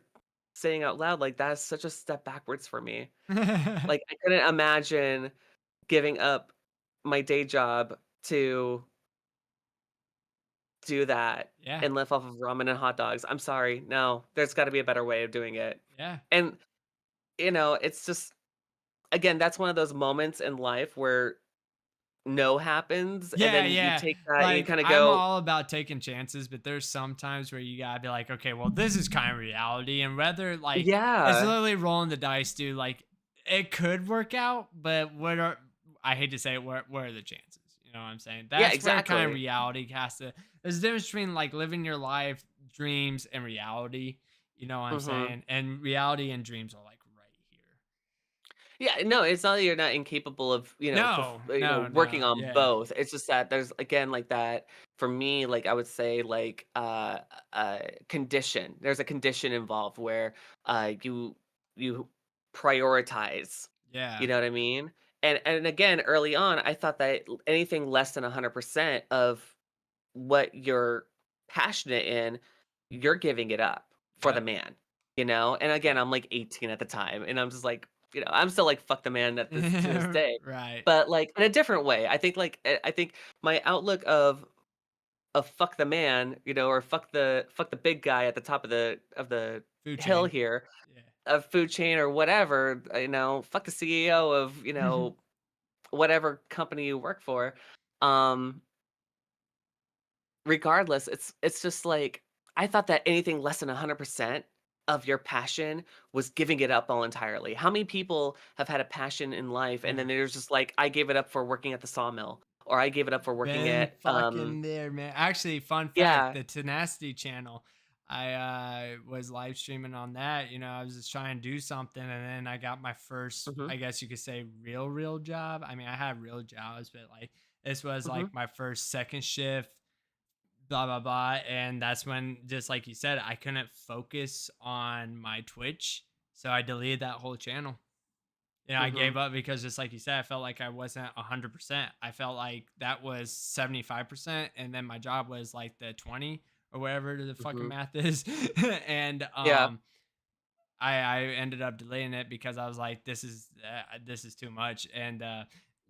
B: saying out loud, like, "That is such a step backwards for me." Like, I couldn't imagine giving up my day job to do that
A: Yeah,
B: and live off of ramen and hot dogs. I'm sorry, no, there's gotta be a better way of doing it.
A: yeah.
B: And, it's just, again, that's one of those moments in life where no happens, and
A: Yeah,
B: then you
A: yeah.
B: take that and you
A: Like,
B: kinda
A: I'm
B: go,
A: all about taking chances, but there's some times where you gotta be like, okay, well, this is kind of reality. And whether, like, it's
B: "Yeah,
A: literally rolling the dice, dude. Like, it could work out, but I hate to say it, what are the chances? You know what I'm saying?
B: yeah,
A: That's where kind of
B: exactly."
A: reality has to, there's a difference between like living your life, dreams, and reality. You know what I'm
B: Mhm.
A: saying? And reality and dreams are like right here.
B: Yeah, no, it's not that you're not incapable of,
A: No, no,
B: working
A: no.
B: on
A: Yeah.
B: both. It's just that there's, again, like, that for me, like, I would say, like, condition. There's a condition involved where you prioritize
A: Yeah.
B: You know what I mean? And again, early on, I thought that anything less than 100% of what you're passionate in, you're giving it up for the
A: Yep.
B: man, you know? And again,
A: Yep.
B: I'm like 18 at the time, and I'm just like, I'm still like fuck the man at this to this day.
A: Right.
B: But like in a different way. I think like I think my outlook of fuck the man, or fuck the big guy at the top of the
A: Food
B: hill
A: chain.
B: here,
A: Yeah.
B: of food chain or whatever, fuck the CEO of, whatever company you work for. Um, Regardless, it's just like I thought that anything less than 100% of your passion was giving it up all entirely. How many people have had a passion in life and then
A: Dude,
B: they're just like, I gave it up for working at the sawmill, or I gave it up for working
A: been
B: at
A: fucking there, man. Actually, fun fact,
B: yeah.
A: the Tenacity channel, I was live streaming on that. I was just trying to do something, and then I got my first,
B: Mhm.
A: I guess you could say, real job. I mean, I had real jobs, but like this was
B: Mhm.
A: like my first second shift, blah blah blah. And that's when, just like you said, I couldn't focus on my Twitch, so I deleted that whole channel. I
B: Mhm.
A: gave up because, just like you said, I felt like I wasn't 100%. I felt like that was 75%, and then my job was like the 20 or whatever the fucking
B: Mhm.
A: math is. And
B: Yeah.
A: I ended up delaying it because I was like, this is too much. And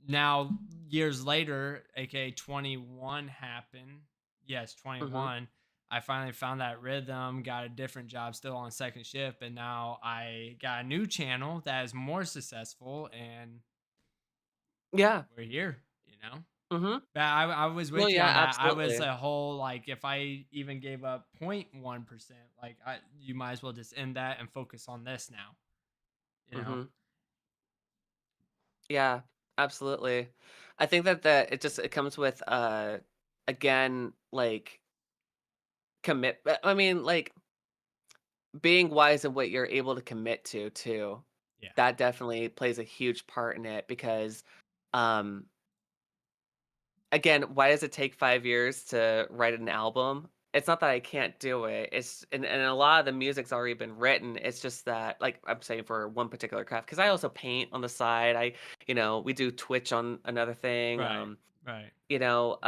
A: now, years later, aka 21 happened. Yes,
B: Mhm.
A: 21. I finally found that rhythm, got a different job still on second shift, but now I got a new channel that is more successful, and
B: Yeah.
A: we're here.
B: Mhm.
A: But I was
B: No,
A: with you
B: yeah,
A: on that. I was
B: absolutely.
A: a whole, like, if I even gave up 0.1%, like, you might as well just end that and focus on this now, you know?
B: Mhm. Yeah, absolutely. I think that it comes with again, like I mean, like being wise in what you're able to commit to too.
A: Yeah.
B: That definitely plays a huge part in it because um again, why does it take 5 years to write an album? It's not that I can't do it. And a lot of the music's already been written. It's just that, like I'm saying, for one particular craft, because I also paint on the side. We do Twitch on another thing.
A: Right. Right.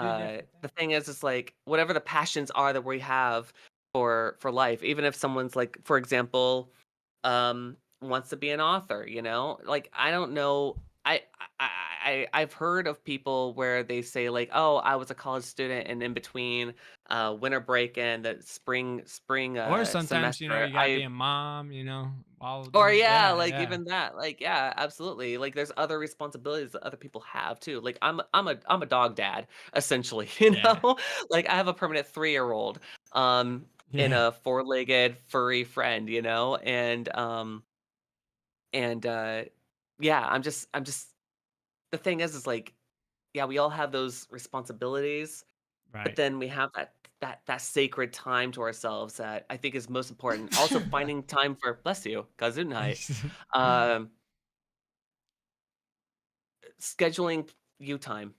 A: Do different
B: The
A: things.
B: thing is like whatever the passions are that we have for life, even if someone's like, for example, wants to be an author, like I don't know. I've heard of people where they say like, oh, I was a college student, and in between winter break and the spring
A: Or sometimes,
B: semester,
A: you gotta be a mom, while
B: or
A: doing,
B: yeah,
A: yeah,
B: like
A: yeah,
B: even that, like yeah, absolutely. Like there's other responsibilities that other people have too. Like I'm a dog dad essentially,
A: yeah,
B: Like I have a permanent 3-year-old and
A: yeah.
B: a four-legged furry friend, and yeah, I'm just the thing is like yeah, we all have those responsibilities, but
A: Right.
B: then we have that sacred time to ourselves that I think is most important. Also finding time for bless you, Gesundheit.
A: Thanks.
B: Um, Scheduling you time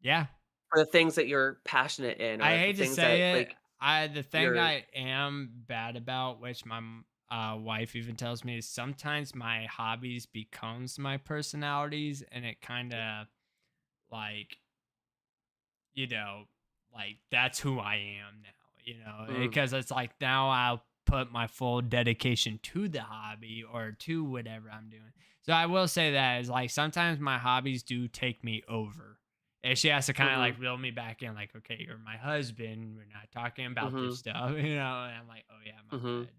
A: Yeah.
B: for the things that you're passionate in
A: I
B: or the
A: hate to
B: things that,
A: say it.
B: like,
A: The thing
B: you're
A: I am bad about, which my wife even tells me, is sometimes my hobbies becomes my personalities, and it kind of, like, you know, like, that's who I am now,
B: mm,
A: because it's like now I'll put my full dedication to the hobby or to whatever I'm doing. So I will say that is like sometimes my hobbies do take me over. And she has to kind of
B: mhm,
A: like reel me back in, like, okay, you're my husband. We're not talking about this
B: mhm,
A: stuff, And I'm like, oh yeah, my
B: mhm.
A: bad.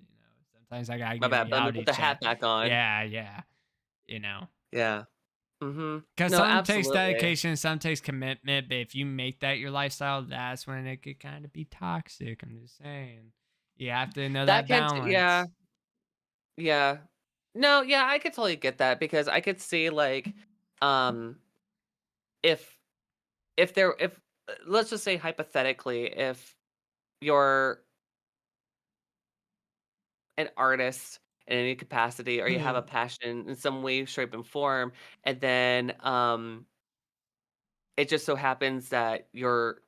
A: Sometimes I gotta
B: My
A: give
B: bad, let me put
A: reality
B: the hat
A: check.
B: back on.
A: Yeah, yeah, you know.
B: Yeah. Mhm.
A: Because
B: No,
A: some takes
B: absolutely.
A: dedication, some takes commitment, but if you make that your lifestyle, that's when it could kind of be toxic. I'm just saying. You have to know
B: That
A: that
B: can't yeah,
A: balance.
B: yeah. No, yeah, I could totally get that because I could see, like, um, if if let's just say hypothetically, if you're an artist in any capacity or you have a passion in some way, shape, and form, and then, it just so happens that you're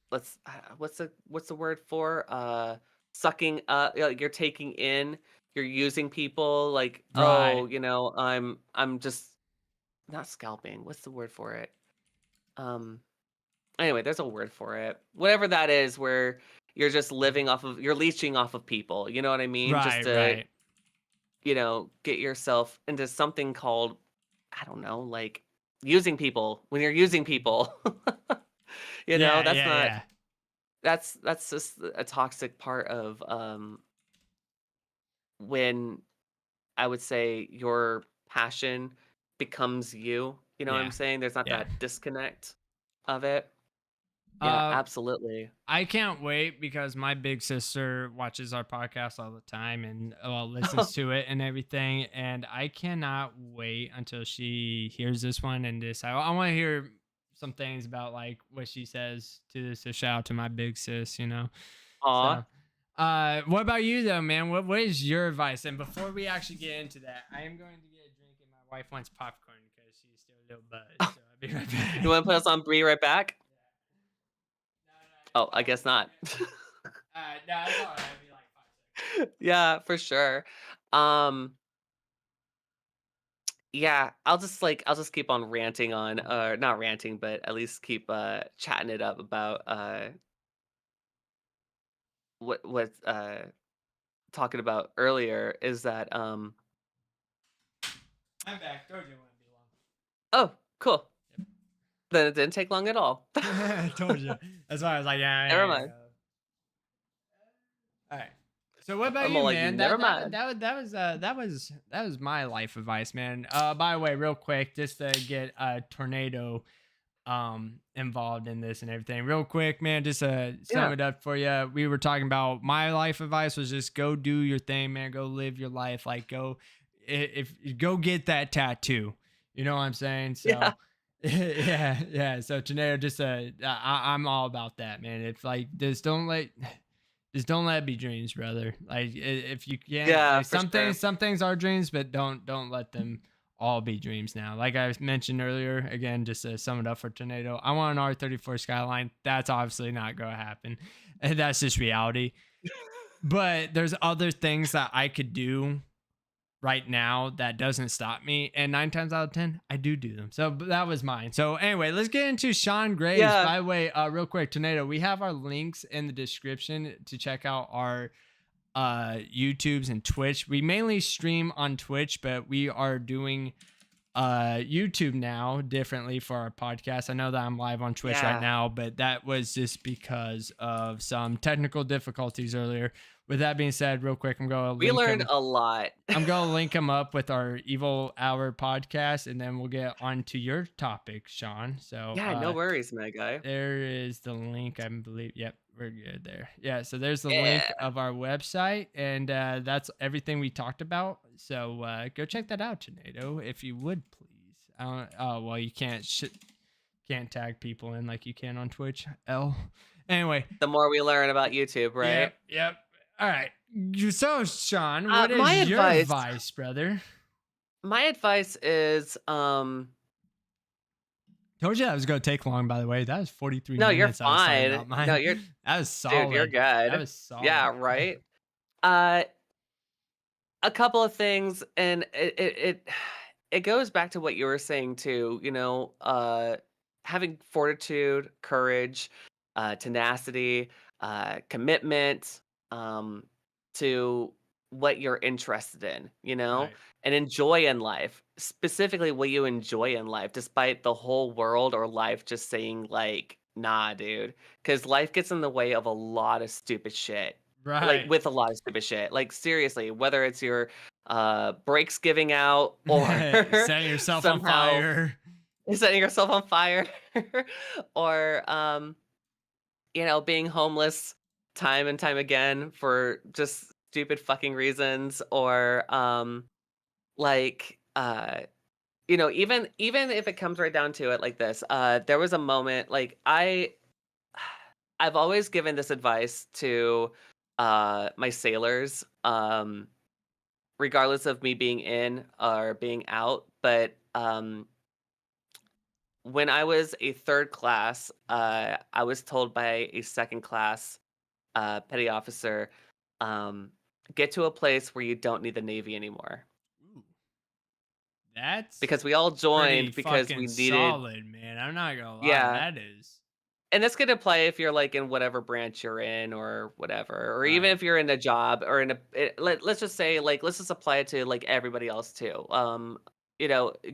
B: what's the word for, sucking up like, you're taking in, you're using people, like, "Oh,
A: Right.
B: I'm just." not scalping. What's the word for it? Um, anyway, there's a word for it. Whatever that is, where you're just living off of, you're leeching off of people. You know what I mean? Just
A: Right,
B: to,
A: right.
B: get yourself into something called, I don't know, like using people when you're using people.
A: Yeah,
B: That's
A: yeah,
B: not,
A: yeah.
B: that's just a toxic part of when I would say your passion becomes you. You know what I'm
A: Yeah.
B: saying? There's not
A: Yeah.
B: that disconnect of it. Yeah,
A: Uh
B: absolutely.
A: I can't wait because my big sister watches our podcast all the time and listens to it and everything. And I cannot wait until she hears this one and this. I want to hear some things about like what she says to this. So shout out to my big sis, you know.
B: Aw.
A: So, what about you though, man? What is your advice? And before we actually get into that, I am going to get a drink, and my wife wants popcorn because she's still a little buzzed. So I'll be right
B: You
A: back.
B: wanna put us on Bree right back?
A: No, no, it's
B: Oh, I
A: fine.
B: guess not.
A: No, it's all right. It'll be like 5 seconds.
B: Yeah, for sure. Um, yeah, I'll just keep on ranting on, not ranting, but at least keep chatting it up about what talking about earlier is that
A: I'm back. Told you it wouldn't be long.
B: oh, cool. Then it didn't take long at all.
A: I told you. That's why I was like, yeah,
B: Never
A: yeah, yeah.
B: mind.
A: All right. So what about
B: I'm all
A: you,
B: like,
A: man?
B: never mind.
A: That was my life advice, man. By the way, real quick, just to get a tornado involved in this and everything. Real quick, man, just sum
B: Yeah.
A: it up for you. We were talking about my life advice was just go do your thing, man. Go live your life. Like go if go get that tattoo. You know what I'm saying?
B: Yeah.
A: So yeah, yeah. So tornado, just I'm all about that, man. If like just don't let it be dreams, brother. Like if you can't,
B: Yeah,
A: like
B: for sure.
A: some things are dreams, but don't let them all be dreams now. Like I mentioned earlier, again, just to sum it up for Tornado, I want an R34 Skyline. That's obviously not going to happen. And that's just reality. But there's other things that I could do right now that doesn't stop me. And 9 times out of 10, I do them. So that was mine. So anyway, let's get into Sean Graves.
B: Yeah.
A: By the way, real quick, Tornado, we have our links in the description to check out our YouTubes and Twitch. We mainly stream on Twitch, but we are doing YouTube now differently for our podcast. I know that I'm live on Twitch right
B: Yeah.
A: now, but that was just because of some technical difficulties earlier. With that being said, real quick,
B: We learned a lot.
A: I'm gonna link them up with our Evil Hour podcast, and then we'll get on to your topic, Sean. So
B: Yeah, no worries, my guy.
A: there is the link, I believe. Yep, we're good there. Yeah, so there's the
B: Yeah.
A: link of our website, and that's everything we talked about. So go check that out, Tornado, if you would please. I don't, oh well, you can't tag people in like you can on Twitch. L. Anyway,
B: The more we learn about YouTube, right?
A: yep, yep. All right. So Sean, what
B: My
A: is your
B: advice
A: advice, brother?
B: my advice is
A: Told you that was gonna take long. By the way, that was 43
B: no, you're
A: minutes. I was talking
B: fine.
A: about
B: No,
A: mine.
B: you're
A: That was
B: dude, you're
A: solid. That
B: good.
A: was solid.
B: Yeah, right. Uh a couple of things, and it goes back to what you were saying too, having fortitude, courage, tenacity, commitment, um, to what you're interested in,
A: Right.
B: and enjoy in life, specifically what you enjoy in life, despite the whole world or life just saying like, nah, dude, because life gets in the way of a lot of stupid shit. Like
A: Right.
B: with a lot of stupid shit. Like seriously, whether it's your brakes giving out or
A: Setting yourself on
B: somehow
A: fire.
B: setting yourself on fire or being homeless time and time again for just stupid fucking reasons or like even if it comes right down to it like this, there was a moment like I've always given this advice to my sailors, regardless of me being in or being out. But when I was a third class, I was told by a second class petty officer, um, get to a place where you don't need the Navy anymore.
A: Ooh, That's
B: because we all
A: pretty
B: joined because we
A: fucking
B: needed.
A: solid, man. I'm not gonna lie.
B: Yeah.
A: That is.
B: And this could apply if you're, like, in whatever branch you're in or whatever, or even
A: Right.
B: if you're in a job or in a let's just say, like, let's just apply it to, like, everybody else too.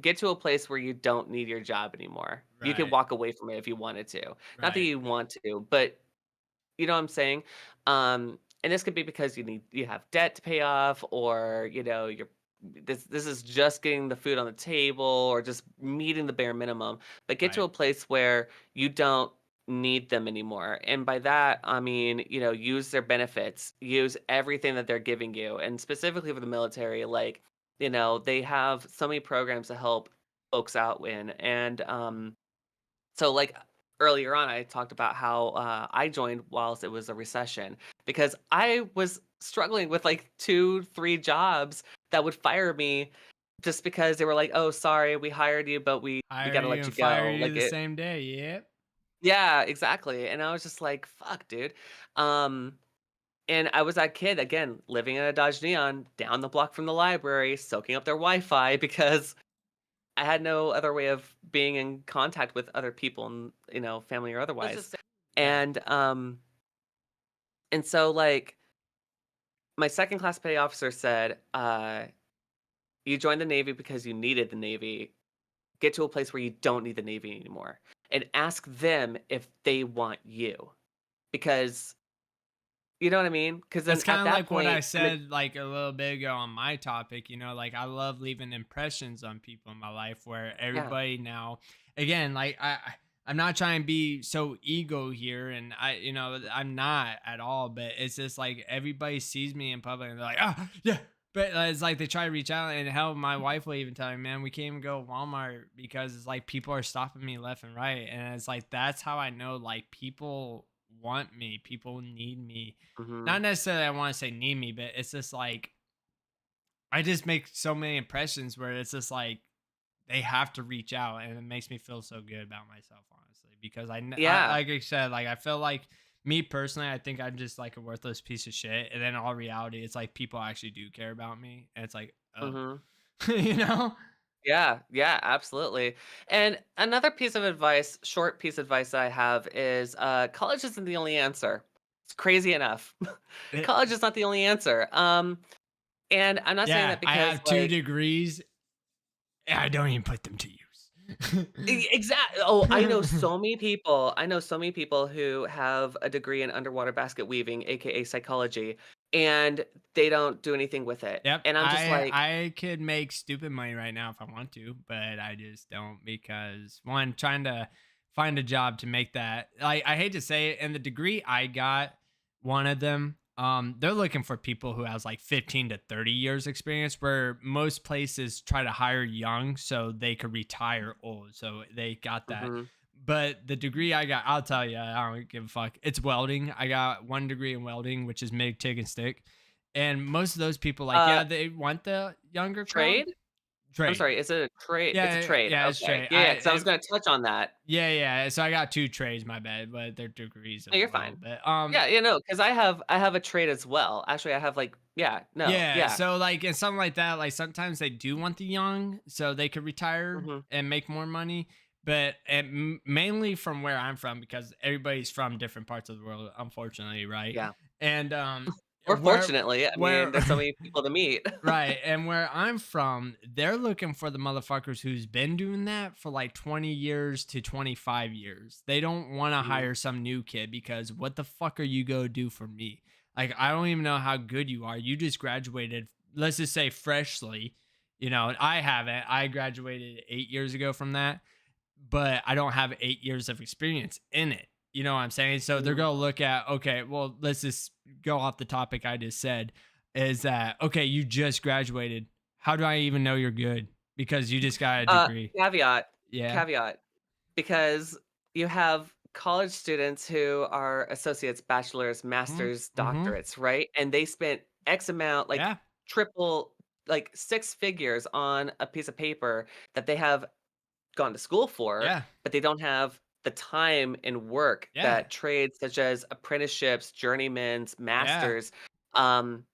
B: Get to a place where you don't need your job anymore. You can
A: Right.
B: walk away from it if you wanted to. Not that
A: Right.
B: you want to, but you know what I'm saying? And this could be because you have debt to pay off, or this is just getting the food on the table, or just meeting the bare minimum. But get to
A: Right.
B: a place where you don't need them anymore. And by that, I mean, use their benefits, use everything that they're giving you. And specifically for the military, like, they have so many programs to help folks out in. And so, like, earlier on, I talked about how, I joined whilst it was a recession because I was struggling with, like, 2, 3 jobs that would fire me just because they were like, "Oh, sorry, we hired you, but we
A: Hire
B: gotta
A: you
B: let you
A: and fire
B: go."
A: you
B: Like,
A: the
B: it.
A: same day. Yep.
B: Yeah, exactly, and I was just like, "Fuck, dude." Um, and I was that kid, again, living in a Dodge Neon down the block from the library, soaking up their Wi-Fi because I had no other way of being in contact with other people and, family or otherwise.
A: Yeah.
B: And and so, like, my second class petty officer said, you joined the Navy because you needed the Navy. Get to a place where you don't need the Navy anymore and ask them if they want you. Because you know what I mean? Because then
A: That's
B: at
A: kind of
B: that
A: like what I
B: point,
A: said like a little bit ago on my topic, like I love leaving impressions on people in my life where
B: yeah.
A: everybody now again, like I'm not trying to be so ego here and I'm not at all, but it's just like everybody sees me in public and they're like, "Oh, yeah." But it's like they try to reach out and hell, my wife will even tell me, man, we can't even go to Walmart because it's like people are stopping me left and right. And it's like that's how I know like people want me, people need me,
B: Mhm.
A: not necessarily I want to say need me, but it's just like I just make so many impressions where it's just like they have to reach out, and it makes me feel so good about myself, honestly, because
B: Yeah.
A: like I said, like I feel like me personally, I think I'm just like a worthless piece of shit, and then in all reality, it's like people actually do care about me, and it's like, oh,
B: Mhm.
A: you know,
B: Yeah, yeah, absolutely. And another piece of advice, short piece of advice that I have is college isn't the only answer. It's crazy enough.
A: It-
B: College is not the only answer. And I'm not saying
A: yeah,
B: that
A: I
B: because
A: have two
B: like
A: degrees, and I don't even put them to use.
B: exactly. Oh, I know so many people. I know so many people who have a degree in underwater basket weaving, aka psychology, and they don't do anything with it.
A: Yep,
B: And I'm just like,
A: I could make stupid money right now if I want to, but I just don't because one, trying to find a job to make that. I hate to say it, and the degree I got, one of them, they're looking for people who has like 15 to 30 years experience, where most places try to hire young so they could retire old. So they got that.
B: mhm.
A: But the degree I got, I'll tell you, I don't give a fuck. It's welding. I got one degree in welding, which is MIG, TIG, and stick. And most of those people, like,
B: uh
A: yeah, they want the younger crowd.
B: Trade? I'm
A: Trade.
B: sorry, is it a trade? It's a
A: Yeah,
B: trade.
A: yeah, it's
B: Okay.
A: trade.
B: Yeah, yeah, 'cause I was gonna touch on that.
A: Yeah, yeah. So I got two trades, my bad, but they're degrees
B: No,
A: as
B: you're
A: well.
B: fine.
A: But
B: Yeah, no, because I have a trade as well. Actually, I have, like, yeah, no,
A: yeah.
B: yeah.
A: So like, and something like that, like sometimes they do want the young, so they could retire
B: Mhm.
A: and make more money. But mainly from where I'm from, because everybody's from different parts of the world, unfortunately, right?
B: Yeah.
A: And
B: Or
A: where
B: fortunately, I mean,
A: where
B: there's so many people to meet.
A: right, and where I'm from, they're looking for the motherfuckers who's been doing that for like 20 years to 25 years. They don't want to
B: Mhm,
A: hire some new kid because what the fuck are you go do for me? Like I don't even know how good you are. You just graduated, let's just say freshly. I haven't. I graduated 8 years ago from that, but I don't have 8 years of experience in it. You know what I'm saying? So they're
B: mhm.
A: going to look at, okay, well, let's just go off the topic I just said is that, okay, you just graduated. How do I even know you're good? Because you just got a degree.
B: Caveat,
A: Yeah.
B: caveat, because you have college students who are associates, bachelors,
A: Mhm.
B: masters,
A: Mhm.
B: doctorates, right? And they spent X amount, like,
A: Yeah.
B: triple, like, 6 figures on a piece of paper that they have gone to school for,
A: Yeah.
B: but they don't have the time and work
A: Yeah.
B: that trades such as apprenticeships, journeymans,
A: Yeah.
B: masters, um,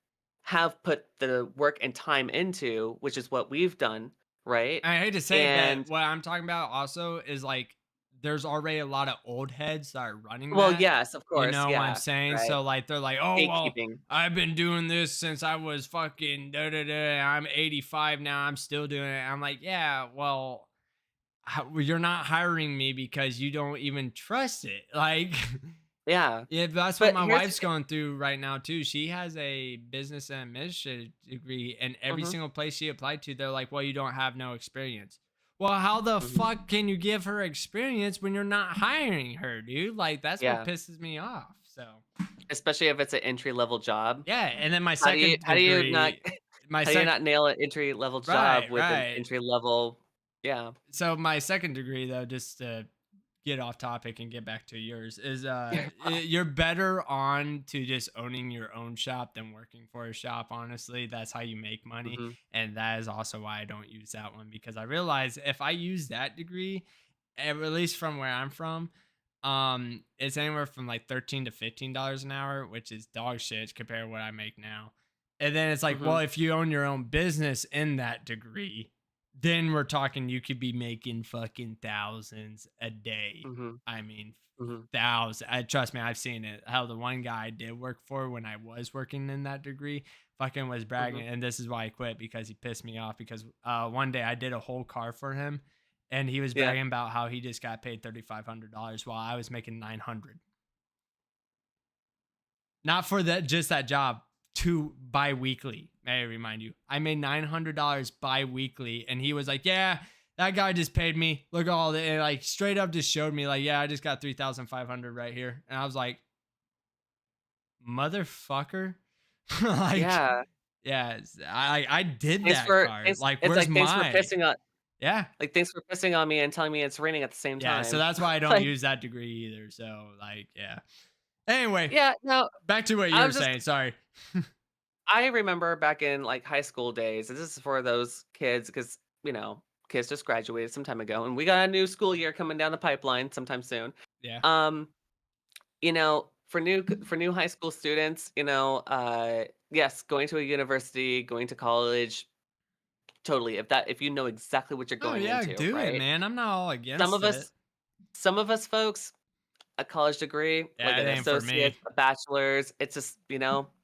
B: have put the work and time into, which is what we've done. right?
A: I hate to say it,
B: And
A: but what I'm talking about also is like there's already a lot of old heads that are running
B: well,
A: that.
B: yes, of
A: You
B: course,
A: know what I'm
B: yeah,
A: saying?
B: right.
A: So like they're like, oh well,
B: Gatekeeping.
A: I've been doing this since I was fucking da da da. I'm 85 now. I'm still doing it. I'm like, yeah, well, well, you're not hiring me because you don't even trust it. Like,
B: Yeah.
A: yeah, that's what
B: But
A: my
B: here's
A: wife's going through right now too. She has a business and administrative degree, and every
B: mhm,
A: single place she applied to, they're like, "Well, you don't have no experience." Well, how the
B: mhm,
A: fuck can you give her experience when you're not hiring her, dude? Like that's what
B: yeah,
A: pisses me off. So,
B: especially if it's an entry level job.
A: yeah, and then my
B: How do you
A: second
B: how do you not
A: degree, my
B: how do you
A: sec
B: not nail an entry level
A: right,
B: job with an
A: right.
B: entry level yeah.
A: So my second degree though, just to get off topic and get back to yours is
B: You're fine.
A: you're better on to just owning your own shop than working for a shop. Honestly, that's how you make money,
B: Mhm,
A: and that is also why I don't use that one, because I realize if I use that degree, at least from where I'm from, it's anywhere from like $13 to $15 an hour, which is dog shit compared to what I make now. And then it's like, well,
B: mhm,
A: if you own your own business in that degree, then we're talking you could be making fucking thousands a day.
B: mhm,
A: I mean,
B: mhm,
A: thousands. Trust me, I've seen it. How the one guy I did work for when I was working in that degree fucking was
B: mhm,
A: bragging, and this is why I quit, because he pissed me off. Because one day I did a whole car for him, and he was
B: yeah.
A: bragging about how he just got paid $3,500 while I was making 900. Not for that, just that job. Two bi-weekly. May I remind you, I made $900 bi-weekly, and he was like, "Yeah, that guy just paid me. Look at all the," and like straight up just showed me like, "Yeah, I just got 3,500 right here," and I was like, "Motherfucker!" Like,
B: Yeah.
A: yeah, I did
B: Thanks
A: that
B: for
A: car.
B: thanks
A: Like,
B: it's
A: where's
B: like, thanks for
A: my
B: pissing on
A: yeah.
B: thanks for pissing on me and telling me it's raining at the same
A: Yeah, so
B: time.
A: that's why I don't
B: Like,
A: use that degree either. So like, yeah. Anyway,
B: yeah, no,
A: back to what you
B: I
A: were
B: was just
A: saying. Sorry.
B: I remember back in, like, high school days, and this is for those kids because kids just graduated some time ago, and we got a new school year coming down the pipeline sometime soon.
A: Yeah.
B: Um, for new high school students, yes, going to a university, going to college, totally, if you know exactly what you're
A: Oh
B: going
A: yeah,
B: into,
A: do it,
B: right?
A: man. I'm not all
B: Some
A: against
B: of
A: it.
B: us some of us folks, a college degree, like
A: Yeah, it
B: an
A: ain't for me.
B: associate's, a bachelor's, it's just,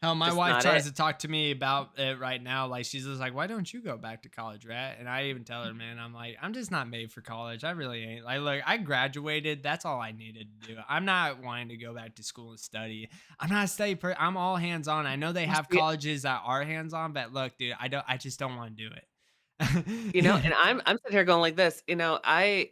A: Hell, my
B: just
A: wife
B: not
A: tries
B: it.
A: to talk to me about it right now. Like she's just like, "Why don't you go back to college, rat?" And I even tell her, "Man, I'm like, I'm just not made for college. I really ain't. Like, look, I graduated. That's all I needed to do. I'm not wanting to go back to school and study. I'm not a study I'm all hands on. I know they
B: Well,
A: have
B: see,
A: colleges that are hands on, but look, dude, I don't. I just don't want to do
B: and
A: it.
B: I'm sitting here going like this, I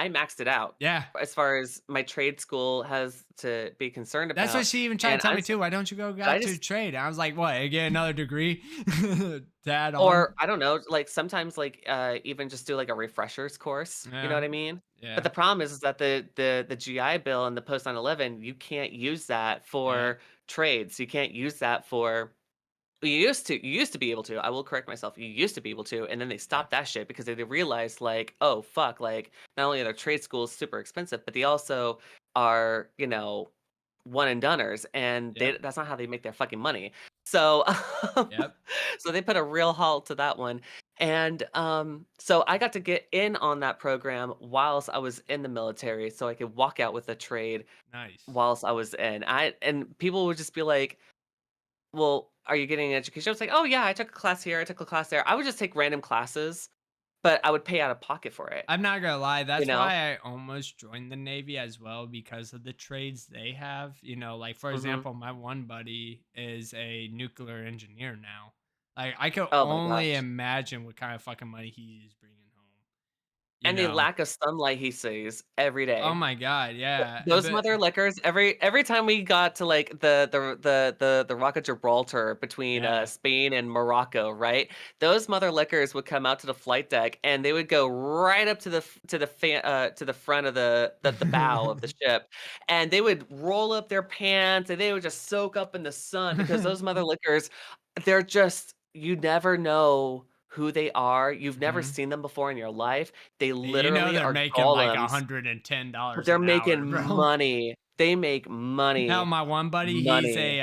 B: maxed it out
A: Yeah,
B: as far as my trade school has to be concerned
A: that's what
B: about,
A: she even tried to
B: and
A: tell me too. Why don't you go
B: but I
A: back to
B: just
A: trade? I was like, what? Get another degree to add on?
B: or I don't know, like sometimes like even just do like a refreshers course, you know
A: Yeah,
B: what I mean? But
A: yeah,
B: the problem is that the GI Bill and the post 9/11, you can't use that
A: yeah,
B: for trades. You can't use that for you used to be able to. I will correct myself. You used to be able to, and then they
A: yeah,
B: stopped that shit because they realized like, oh fuck, like not only are their trade schools super expensive, but they also are, one and doneers, and
A: yep,
B: that's not how they make their fucking money. So,
A: yep.
B: so they put a real halt to that one. And so I got to get in on that program whilst I was in the military, so I could walk out with a trade
A: Nice.
B: whilst I was in. And people would just be like, well, are you getting an education? I was like, "Oh, yeah, I took a class here, I took a class there." I would just take random classes, but I would pay out of pocket for it,
A: I'm not gonna lie,
B: you
A: that's
B: know?
A: why I almost joined the Navy as well, because of the trades they have. Like for
B: Mhm.
A: example, my one buddy is a nuclear engineer now. Like I could
B: Oh my
A: only
B: gosh.
A: imagine what kind of fucking money he is bringing home. You
B: And the
A: know?
B: lack of sunlight he sees every
A: Oh
B: day.
A: my god, yeah.
B: Those
A: But
B: mother lickers, every time we got to, like, the Rock of Gibraltar between,
A: yeah.
B: Spain and Morocco, right? Those mother lickers would come out to the flight deck, and they would go right up to to the front of the bow of the ship, and they would roll up their pants, and they would just soak up in the sun because those mother lickers, they're just you never know who they are, you've never
A: Mhm.
B: seen them before in your life, they
A: You know
B: literally
A: they're
B: are
A: making like
B: golems. But
A: $110
B: they're
A: an hour,
B: making
A: bro.
B: money. They make
A: Now,
B: money.
A: my one buddy, he's
B: Money.
A: a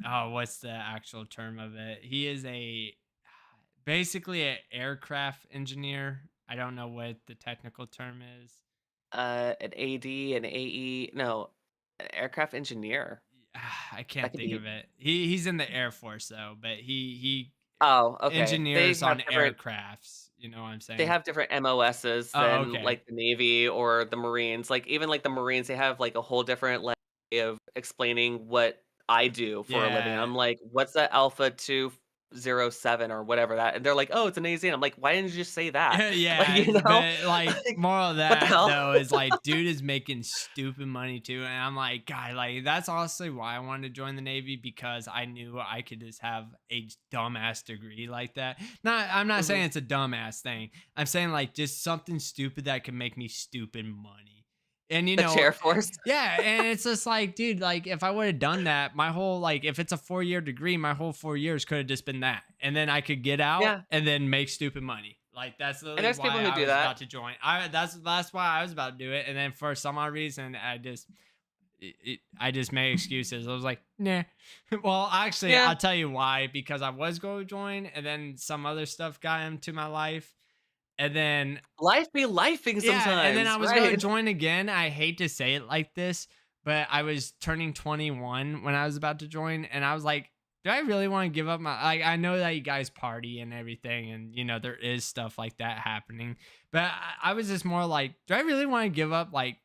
A: oh, what's the actual term of it? He is a basically an aircraft engineer. I don't know what the technical term is.
B: An AD, an AE, no, an aircraft engineer.
A: I
B: That
A: can't
B: could
A: think
B: be.
A: of it. He's in the Air Force though, but he
B: Oh, okay.
A: engineers on aircrafts. You know what I'm
B: They
A: saying?
B: have different MOSs
A: Oh,
B: than,
A: okay.
B: like, the Navy or the Marines. Like, even, like, the Marines, they have, like, a whole different, like, way of explaining what I do for a living.
A: Yeah.
B: I'm like, "What's that Alpha 207?" or whatever that, and they're like, "Oh, it's an AZ," and I'm like, "Why didn't you just say that?" Like,
A: Yeah,
B: you know?
A: but like
B: Like,
A: moral of
B: what the
A: that
B: hell?
A: though is like dude is making stupid money too. And I'm like, God, like that's honestly why I wanted to join the Navy because I knew I could just have a dumbass degree like that. I'm not saying
B: Mhm.
A: it's a dumbass thing. I'm saying like just something stupid that could make me stupid money. And
B: The chair force.
A: yeah, and it's just like, dude, like if I would have done that, my whole like if it's a 4 year degree, my whole 4 years could have just been that. And then I could get out
B: Yeah,
A: and then make stupid money. Like that's
B: and
A: literally
B: there's people
A: why
B: who
A: I
B: do
A: was
B: that.
A: about to join. That's why I was about to do it. And then for some odd reason, I just made excuses. I was like, nah. Well, actually,
B: Yeah,
A: I'll tell you why. Because I was going to join, and then some other stuff got into my life, and then
B: life be lifing
A: yeah, and then I
B: sometimes,
A: was gonna
B: right?
A: join again. I hate to say it like this, but I was turning 21 when I was about to join, and I was like, do I really want to give up my like I know that you guys party and everything, and you know, there is stuff like that happening. But I was just more like, do I really want to give up like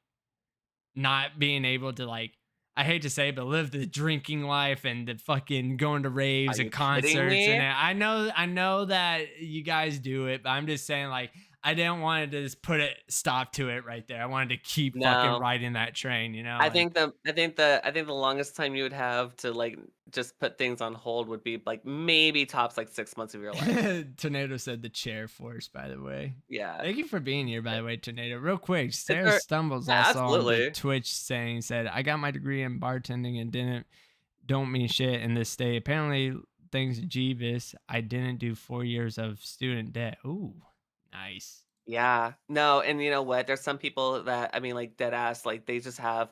A: not being able to like I hate to say it, but live the drinking life and the fucking going to
B: Are
A: raves and
B: you kidding
A: concerts and
B: me?
A: I know that you guys do it, but I'm just saying like I didn't want to just put it stop to it right there. I wanted to keep fucking
B: No.
A: riding that train, you know, like
B: I think the longest time you would have to, like, just put things on hold would be, like, maybe tops, like, 6 months of your life.
A: Tornado said the chair force, by the way.
B: Yeah.
A: Thank you for being here, by
B: Eh,
A: the way, Tornado. Real quick,
B: it's
A: Sarah
B: ver
A: Stumbles
B: yeah,
A: also on the
B: absolutely.
A: Twitch saying said, I got my degree in bartending and didn't don't mean shit in this state. Apparently, thanks to Jeeves, I didn't do 4 years of student debt. Ooh, nice.
B: Yeah. No, and you know what? There's some people that, I mean, like, dead ass, like, they just have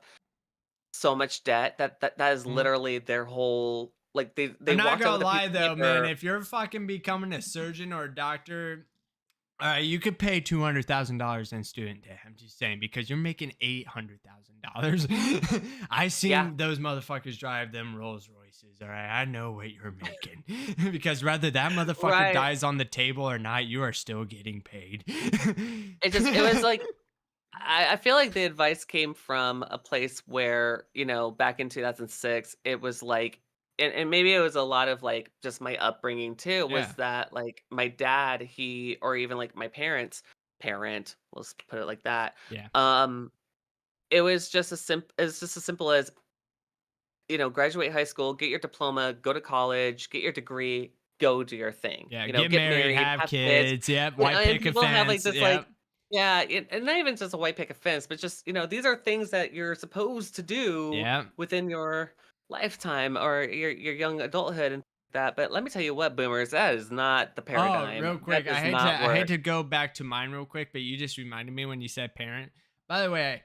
B: so much debt that is
A: Mhm.
B: literally their whole like,
A: I'm
B: they
A: not
B: walked out
A: gonna
B: with a piece
A: lie
B: of
A: though, man.
B: paper.
A: If you're fucking becoming a surgeon or a doctor, you could pay $200,000 in student debt. I'm just saying because you're making $800,000. I
B: Yeah,
A: seen those motherfuckers drive them Rolls Royces. All right, I know what you're making because whether that motherfucker
B: right.
A: dies on the table or not, you are still getting paid.
B: It was like I feel like the advice came from a place where, you know, back in 2006, it was like and maybe it was a lot of, like, just my upbringing too, was
A: Yeah,
B: that, like, my dad, he or even, like, my parent, let's put it like that,
A: yeah,
B: um, it's just as simple as, you know, graduate high school, get your diploma, go to college, get your degree, go do your thing,
A: yeah.
B: you know,
A: Get
B: get
A: married,
B: married,
A: have
B: have kids,
A: kids. Yep,
B: you know,
A: white
B: and
A: picket
B: people have, like,
A: fence.
B: this,
A: Yep.
B: like yeah, and not even just a white picket fence, but just, you know, these are things that you're supposed to do
A: Yeah.
B: within your lifetime or your young adulthood and that, but let me tell you what, boomers, that is not the
A: Oh,
B: paradigm.
A: real
B: That
A: quick,
B: does not
A: I hate
B: work.
A: to go back to mine real quick, but you just reminded me when you said parent. By the way,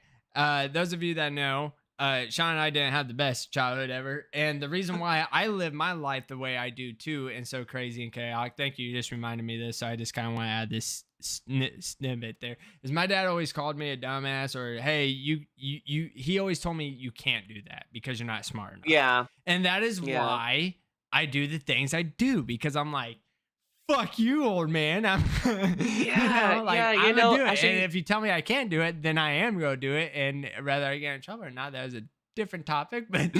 A: those of you that know, Sean and I didn't have the best childhood ever, and the reason why I live my life the way I do too, and so crazy and chaotic. Thank you, you just reminded me of this, so I just kind of want to add this snippet there. Is my dad always called me a dumbass, or hey, he always told me you can't do that because you're not smart enough,
B: Yeah,
A: and that is
B: yeah.
A: why I do the things I do because I'm like fuck you, old man. I'm,
B: Yeah,
A: like
B: yeah, you
A: I'm gonna
B: know,
A: do it. And
B: actually
A: if you tell me I can't do it, then I am gonna do it. And whether I get in trouble or not, that is a different topic. But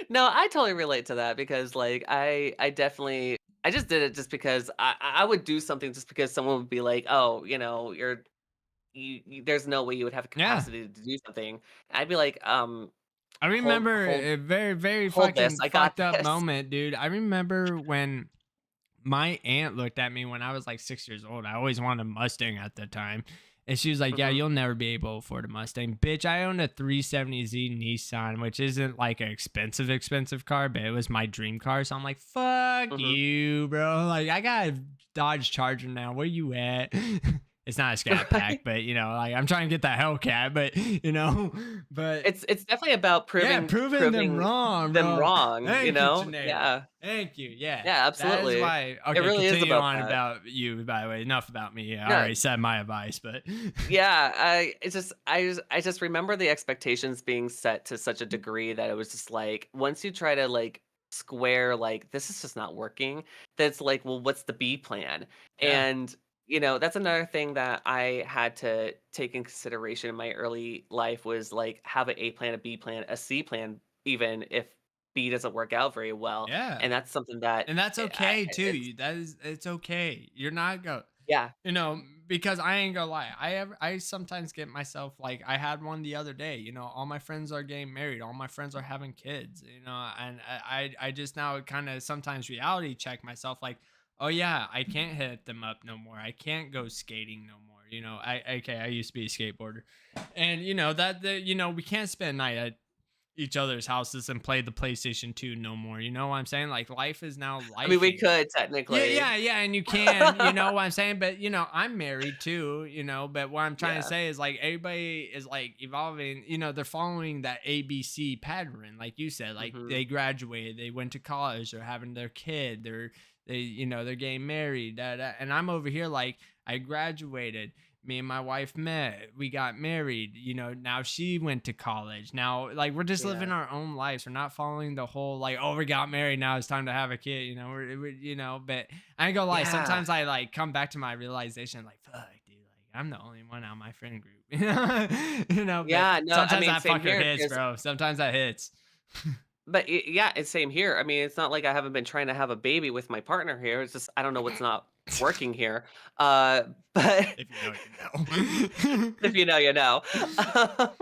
B: no, I totally relate to that because, like, I definitely I just did it just because I would do something just because someone would be like, "Oh, you know, there's no way you would have a
A: yeah,
B: capacity to do something." I'd be like,
A: I
B: hold
A: remember
B: hold
A: a very, very
B: hold this.
A: fucking
B: I got
A: fucked up
B: this."
A: moment, dude. I remember when my aunt looked at me when I was like 6 years old. I always wanted a Mustang at the time. And she was like, yeah,
B: Mhm.
A: you'll never be able to afford a Mustang. Bitch, I owned a 370Z Nissan, which isn't like an expensive car, but it was my dream car. So I'm like, fuck
B: Mhm.
A: you, bro. Like, I got a Dodge Charger now. Where you at? It's not a scat pack,
B: Right?
A: but like I'm trying to get that Hellcat, but but
B: It's definitely about
A: yeah,
B: proving
A: proving them
B: proving
A: wrong,
B: them
A: bro.
B: wrong, you
A: Thank you,
B: know?
A: Sinead.
B: Yeah.
A: Thank you. Yeah.
B: Yeah,
A: That is
B: absolutely.
A: why.
B: It
A: Okay,
B: really is
A: continue
B: about
A: on
B: that.
A: about you, by the way. Enough about me. I
B: No,
A: already said my advice, but
B: yeah, I just remember the expectations being set to such a degree that it was just like, once you try to, like, square, like, "This is just not working," then it's like, "Well, what's the B plan?"
A: yeah.
B: And, that's another thing that I had to take in consideration in my early life was, like, have an A plan, a B plan, a C plan, even if B doesn't work out very well,
A: Yeah.
B: and that's something that,
A: And that's
B: I
A: okay too.
B: it's
A: It's okay. You're not go
B: yeah.
A: because I ain't gonna lie. I sometimes get myself like I had one the other day. All my friends are getting married. All my friends are having kids. And I just now kind of sometimes reality check myself like, oh yeah, I can't hit them up no more. I can't go skating no more. I used to be a skateboarder, and we can't spend night at each other's houses and play the PlayStation 2 no more. You know what I'm saying? Like life is now
B: I mean, we
A: lifing.
B: could
A: Yeah,
B: technically.
A: yeah, yeah, and you can, you know what I'm saying? But I'm married too, but what I'm trying to
B: Yeah.
A: say is like everybody is like evolving, they're following that ABC pattern, like you said, like
B: Mhm.
A: they graduated, they went to college, they're having their kid, they're getting married, and I'm over here like I graduated, me and my wife met, we got married, now she went to college, now like we're just living
B: Yeah.
A: our own lives, we're not following the whole like, oh, we got married, now it's time to have a kid, but I ain't gonna lie,
B: Yeah.
A: sometimes I like come back to my realization like, fuck, dude, like I'm the only one on my friend group. But
B: Yeah, no, I
A: sometimes
B: mean,
A: that
B: same
A: fucker
B: here
A: hits,
B: because
A: bro, sometimes that hits.
B: but yeah, it's same here. I mean, it's not like I haven't been trying to have a baby with my partner here. It's just I don't know what's not working here. Uh, but
A: If you know, you
B: if you know, you know.
A: know.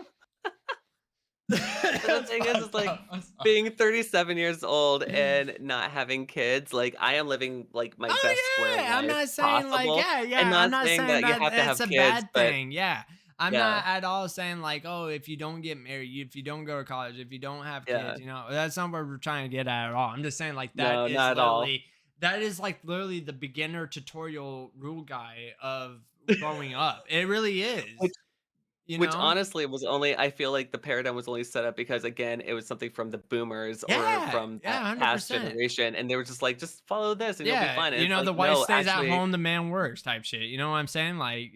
B: But the
A: That's
B: thing is
A: fucked
B: like
A: up. I'm sorry.
B: being 37 years old and not having kids, like I am living like my best
A: Oh
B: square
A: yeah, I'm
B: life
A: not saying like,
B: possible.
A: yeah,
B: And
A: yeah. I'm
B: not
A: not
B: saying
A: saying
B: that you
A: that
B: have to
A: it's
B: have
A: a
B: kids,
A: bad
B: but
A: thing. Yeah, I'm
B: yeah,
A: not at all saying like, oh, if you don't get married, if you don't go to college, if you don't have
B: yeah.
A: kids, that's not what we're trying to get at all. I'm just saying like
B: No, not at all.
A: that is like literally the beginner tutorial rule guide of growing up. It really
B: Which
A: is. You
B: which
A: know?
B: honestly was only I feel like the paradigm was only set up because, again, it was something from the boomers or
A: Yeah,
B: from
A: yeah,
B: that past
A: 100%.
B: generation, and they were just like, "Just follow this and you'll be
A: Yeah,
B: fine," and it's like,
A: the wife
B: "No,
A: stays at
B: actually."
A: home, the man works type shit. You know what I'm saying? Like,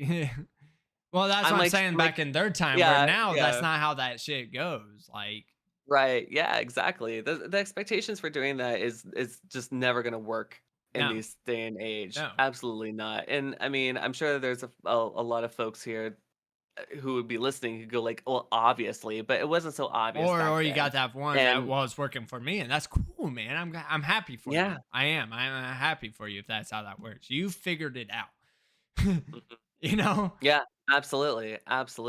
A: well, that's
B: I'm
A: what I'm
B: like
A: saying
B: I'm like,
A: back in their time, where
B: "Yeah,
A: now that's
B: yeah,
A: not how that shit goes. Like,
B: right, yeah, exactly." The expectations for doing that is just never gonna work in
A: no,
B: this day and age.
A: no.
B: Absolutely not, and, I mean, I'm sure there's a lot of folks here, who would be listening who go like, "Well, obviously," but it wasn't so obvious
A: Or
B: back
A: you
B: then,
A: got that one that
B: and
A: was working for me, and that's cool, man. I'm happy for you.
B: yeah.
A: I am. I'm happy for you if that's how that works. You figured it out.
B: Mhm.
A: you know,
B: Yeah, absolutely,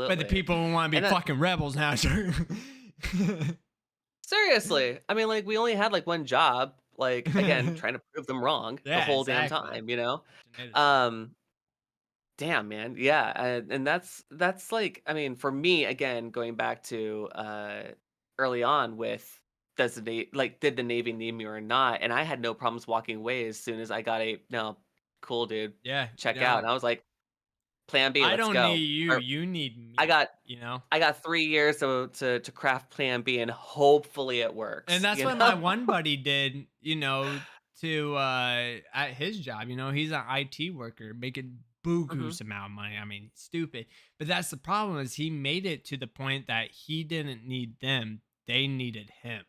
A: but the
B: absolutely,
A: people who want to be
B: and that
A: fucking rebels now, sure.
B: seriously, I mean, like, we only had, like, 1 job, like, again, trying to prove them wrong the
A: yeah,
B: whole damn
A: exactly.
B: time, you know?
A: Tomatoes, tomatoes.
B: Um, damn, man, yeah, and that's, like I mean, for me, again, going back to, early on with does the Na like, did the Navy need me or not, and I had no problems walking away as soon as I got a, "No, cool, dude,
A: Yeah,
B: check out," and I was like, "Plan B,
A: I
B: let's
A: don't need
B: go."
A: you.
B: Or
A: You need
B: I
A: me.
B: got
A: You know.
B: I got 3 years to craft Plan B, and hopefully it
A: And
B: works,
A: that's
B: you
A: what my
B: know?
A: one buddy did, to at his job. He's an IT worker making
B: Mhm,
A: bukus amount of money. I mean, stupid. But that's the problem is he made it to the point that he didn't need them. They needed him.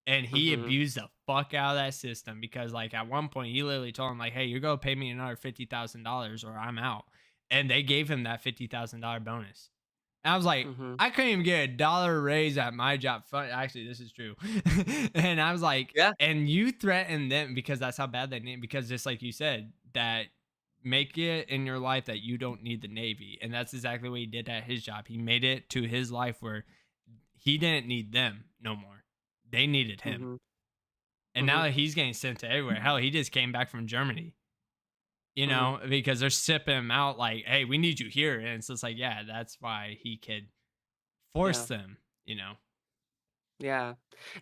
A: And he
B: mhm.
A: abused the fuck out of that system because like at one point he literally told him like, "Hey, you're gonna pay me another $50,000 or I'm out." And they gave him that $50,000 bonus. And I was like,
B: Mhm.
A: I couldn't even get a dollar raise at my job. Actually, this is true. And I was like,
B: Yeah.
A: and you threaten them because that's how bad they need. Because just like you said, that make it in your life that you don't need the Navy, and that's exactly what he did at his job. He made it to his life where he didn't need them no more. They needed him.
B: Mhm.
A: And now
B: Mhm.
A: that he's getting sent to everywhere, hell, he just came back from Germany.
B: Mhm.
A: Because they're sipping him out like, hey, we need you here. And it's just like, yeah, that's why he could force
B: Yeah.
A: them, you know.
B: Yeah.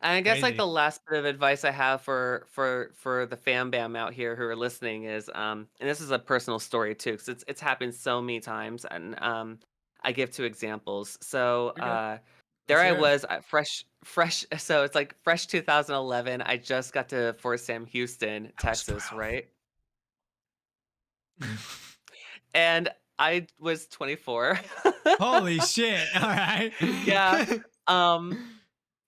B: And I guess like
A: Crazy.
B: the last bit of advice I have for the fam bam out here who are listening is and this is a personal story too cuz it's happened so many times and I give two examples. So
A: You're good.
B: there
A: Let's
B: I
A: hear it.
B: was at fresh so it's like fresh 2011. I just got to Fort Sam Houston,
A: I was
B: Texas,
A: 12.
B: right? And I was 24.
A: Holy shit. All right.
B: Yeah. Um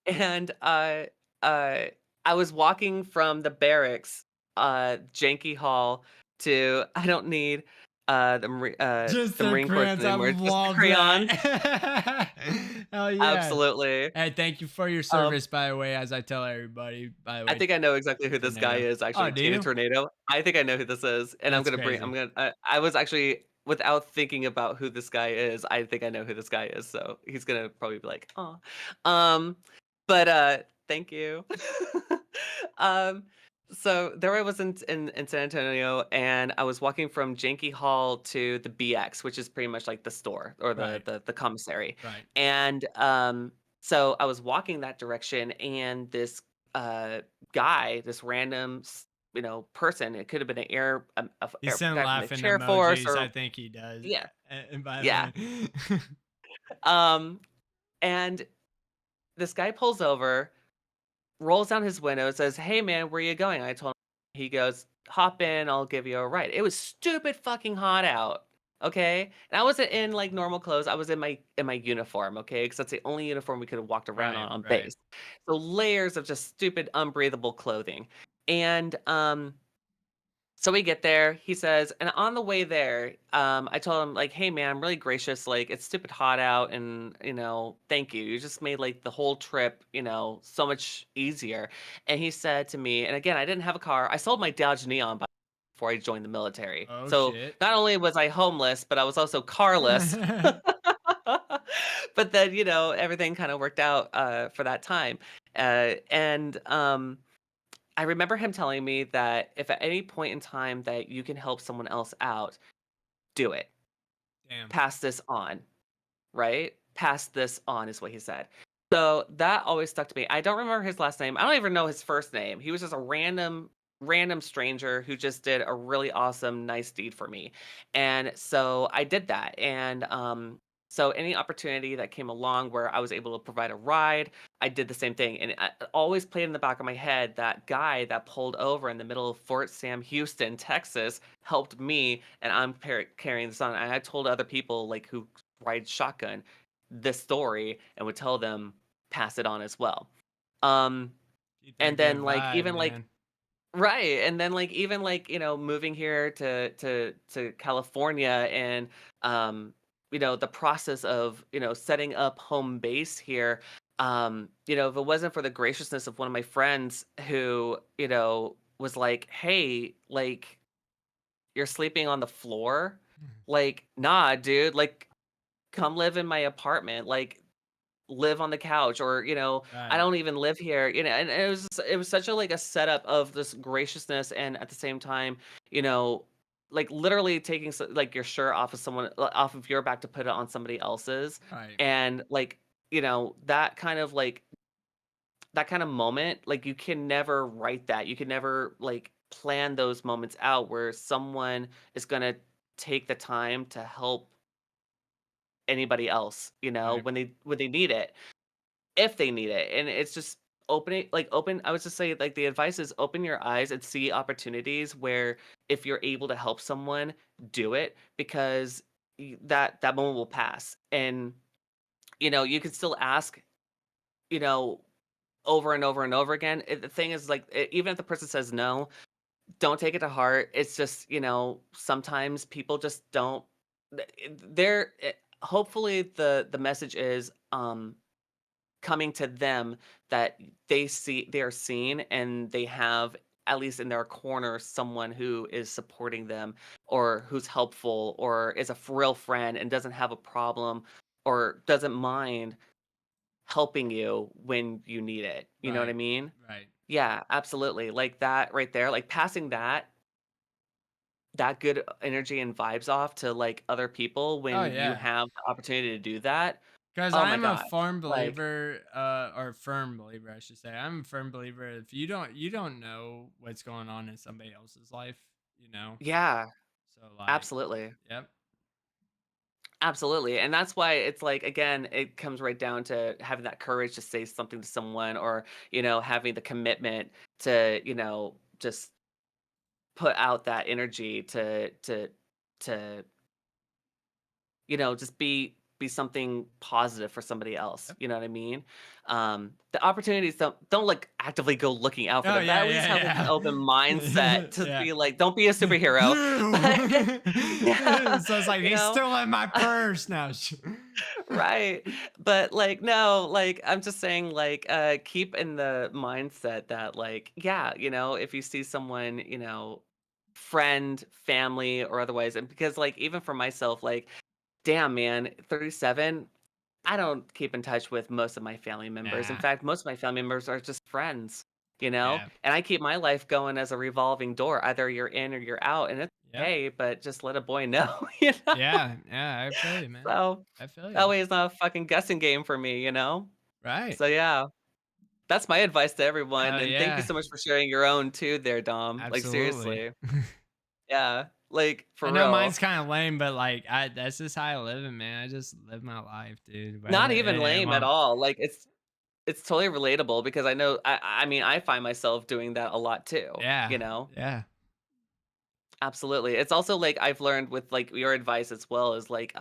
B: And, uh, I was walking from the barracks, Janky Hall to I don't need,
A: Just
B: the
A: the
B: Marine Corps
A: crayons. I
B: anymore, just the
A: love that.
B: crayons.
A: Hell yeah.
B: Absolutely.
A: Hey, thank you for your
B: Um,
A: service, by the way, as I tell everybody, by the
B: I
A: way,
B: think I know exactly who this guy
A: tornado.
B: is,
A: Oh,
B: actually,
A: do
B: Tina
A: you?
B: Tornado. I think I know who this is, and
A: That's
B: I'm
A: crazy.
B: gonna I was actually without thinking about who this guy is, I think I know who this guy is, so he's gonna probably be like, "Aw." Um, but, thank you. Um, so there I was in San Antonio, and I was walking from Janky Hall to the BX, which is pretty much like the store or
A: Right.
B: the commissary.
A: Right.
B: And, so I was walking that direction, and this, uh, guy, this random person, it could have been an
A: He
B: air
A: sent
B: guy from the
A: laughing
B: chair force
A: emojis.
B: or
A: I think he does.
B: yeah,
A: And by the
B: yeah.
A: way,
B: Um, and this guy pulls over, rolls down his window, says, "Hey man, where you going?" I told him. He goes, "Hop in, I'll give you a ride." It was stupid fucking hot out. Okay, and I wasn't in like normal clothes. I was in my uniform. Okay, because that's the only uniform we could have walked around
A: right.
B: on
A: Right.
B: base. So layers of just stupid, unbreathable clothing. And so we get there, he says, and on the way there, I told him like, "Hey man, I'm really gracious. Like, it's stupid hot out, and thank you. You just made like the whole trip, so much easier." And he said to me, and again, I didn't have a car. I sold my Dodge Neon before I joined the military.
A: Oh
B: So
A: shit.
B: not only was I homeless, but I was also carless. But then everything kind of worked out for that time, and I remember him telling me that if at any point in time that you can help someone else out, do it.
A: Damn.
B: Pass this on, right? Pass this on is what he said. So that always stuck to me. I don't remember his last name. I don't even know his first name. He was just a random stranger who just did a really awesome nice deed for me. And so I did that. And so any opportunity that came along where I was able to provide a ride, I did the same thing. And it always played in the back of my head that guy that pulled over in the middle of Fort Sam Houston, Texas, helped me, and I'm carrying this on. And I told other people like who ride shotgun this story and would tell them pass it on as well. Um,
A: Keep
B: and
A: that good
B: then like
A: vibe,
B: even like
A: man.
B: right, and then like even like moving here to California and the process of setting up home base here. If it wasn't for the graciousness of one of my friends who was like, "Hey, like you're sleeping on the floor." Like, "Nah, dude, like come live in my apartment, like live on the couch, or I
A: Right.
B: don't even live here." And it was such a like a setup of this graciousness, and at the same time, you know like literally taking like your shirt off of off of your back to put it on somebody else's.
A: Right.
B: And like that kind of moment, like you can never write that, you can never like plan those moments out where someone is going to take the time to help anybody else,
A: Right.
B: when they need it, if they need it. And it's just open I would just say like the advice is open your eyes and see opportunities where if you're able to help someone, do it, because that moment will pass. And you can still ask, you know over and over and over again. The thing is like even if the person says no, don't take it to heart. It's just, sometimes people just don't they're hopefully the message is coming to them, that they are seen, and they have at least in their corner someone who is supporting them, or who's helpful, or is a real friend and doesn't have a problem, or doesn't mind helping you when you need it. You know what I
A: Right.
B: mean?
A: Right.
B: Yeah, absolutely. Like that right there, like passing that good energy and vibes off to like other people
A: Oh
B: when you
A: yeah.
B: have the opportunity to do that.
A: Because
B: Oh my
A: I'm a
B: gosh.
A: firm
B: Like,
A: believer, or firm believer, I should say. I'm a firm believer. If you don't know what's going on in somebody else's life, you know.
B: yeah,
A: So like,
B: absolutely.
A: yep,
B: Absolutely. And that's why it's like, again, it comes right down to having that courage to say something to someone or, having the commitment to, just put out that energy to just be something positive for somebody else.
A: yep.
B: You know what I mean? The opportunities don't like actively go looking out for
A: Oh
B: them, but
A: yeah,
B: at least have like an
A: yeah,
B: open mindset
A: yeah,
B: to
A: yeah.
B: be like, don't be a superhero. But
A: You.
B: yeah,
A: So it's like
B: you
A: they
B: know.
A: stole in my purse now.
B: Right. But like no, like I'm just saying like keep in the mindset that like yeah, if you see someone, friend, family or otherwise and because like even for myself like damn man, 37 I don't keep in touch with most of my family members. In
A: Nah,
B: fact, most of my family members are just friends.
A: yeah,
B: And I keep my life going as a revolving door. Either you're in or you're out, and it's
A: yep,
B: okay, but just let a boy know.
A: yeah, yeah. I feel you, man.
B: So
A: I feel
B: that
A: you.
B: way it's not a fucking guessing game for me.
A: Right.
B: So yeah, that's my advice to everyone. And thank you
A: Yeah,
B: so much for sharing your own too there, Dom. Like
A: absolutely.
B: seriously. Yeah. Like
A: I
B: for
A: know mine's
B: real.
A: kind of lame, but like that's just how I live it, man. I just live my life, dude.
B: Not
A: Whether
B: even lame at
A: well,
B: all. Like it's totally relatable because I know I mean, I find myself doing that a lot too,
A: yeah,
B: you know?
A: yeah,
B: Absolutely. It's also like I've learned with like your advice as well is like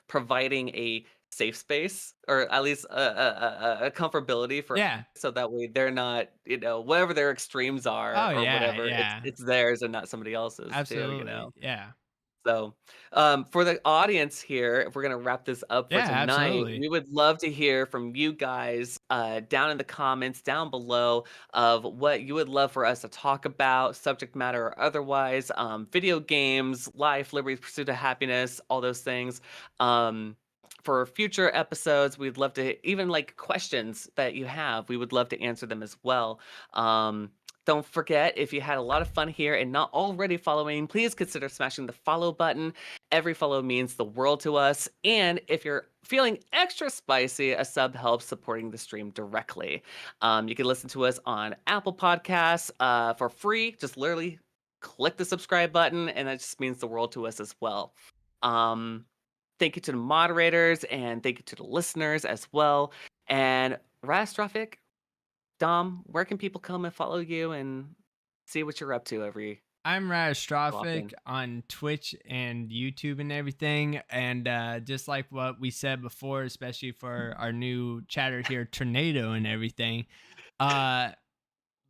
B: providing a safe space or at least a comfortability for
A: yeah.
B: so that way they're not, whatever their extremes are
A: Oh
B: or
A: yeah,
B: whatever, it's
A: yeah.
B: it's theirs and not somebody else's too.
A: Absolutely. Yeah.
B: So, for the audience here, if we're gonna wrap this up for
A: Yeah,
B: tonight,
A: absolutely.
B: we would love to hear from you guys down in the comments down below of what you would love for us to talk about, subject matter or otherwise, video games, life, liberty, pursuit of happiness, all those things. For future episodes, we'd love to even like questions that you have. We would love to answer them as well. Um, don't forget, if you had a lot of fun here and not already following, please consider smashing the follow button. Every follow means the world to us. And if you're feeling extra spicy, a sub helps supporting the stream directly. You can listen to us on Apple Podcasts for free. Just literally click the subscribe button, and that just means the world to us as well. Um, Thank you to the moderators, and thank you to the listeners as well. And Rastrophic, Dom, where can people come and follow you and see what you're up to every
A: I'm
B: so
A: Rastrophic
B: often?
A: on Twitch and YouTube and everything. And just like what we said before, especially for our new chatter here, Tornado and everything. Uh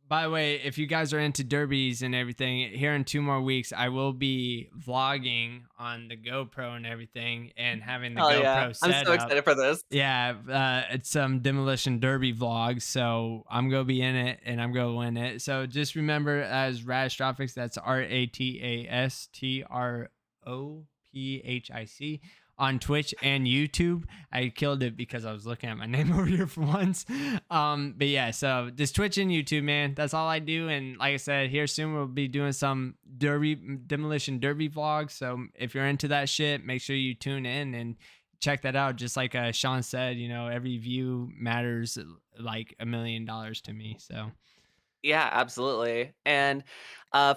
A: By the way, if you guys are into derbies and everything, here in 2 more weeks, I will be vlogging on the GoPro and everything and having the
B: Oh yeah,
A: GoPro
B: I'm
A: set
B: so
A: up.
B: excited for this.
A: Yeah, it's some demolition derby vlogs, so I'm gonna be in it and I'm gonna win it. So just remember as Ratastrophics, that's Ratastrophic on Twitch and YouTube. I killed it because I was looking at my name over here for once. But yeah, so just Twitch and YouTube, man. That's all I do. And like I said, here soon we'll be doing some derby demolition derby vlogs. So if you're into that shit, make sure you tune in and check that out. Just like Sean said, every view matters like $1 million to me. So
B: Yeah, absolutely. And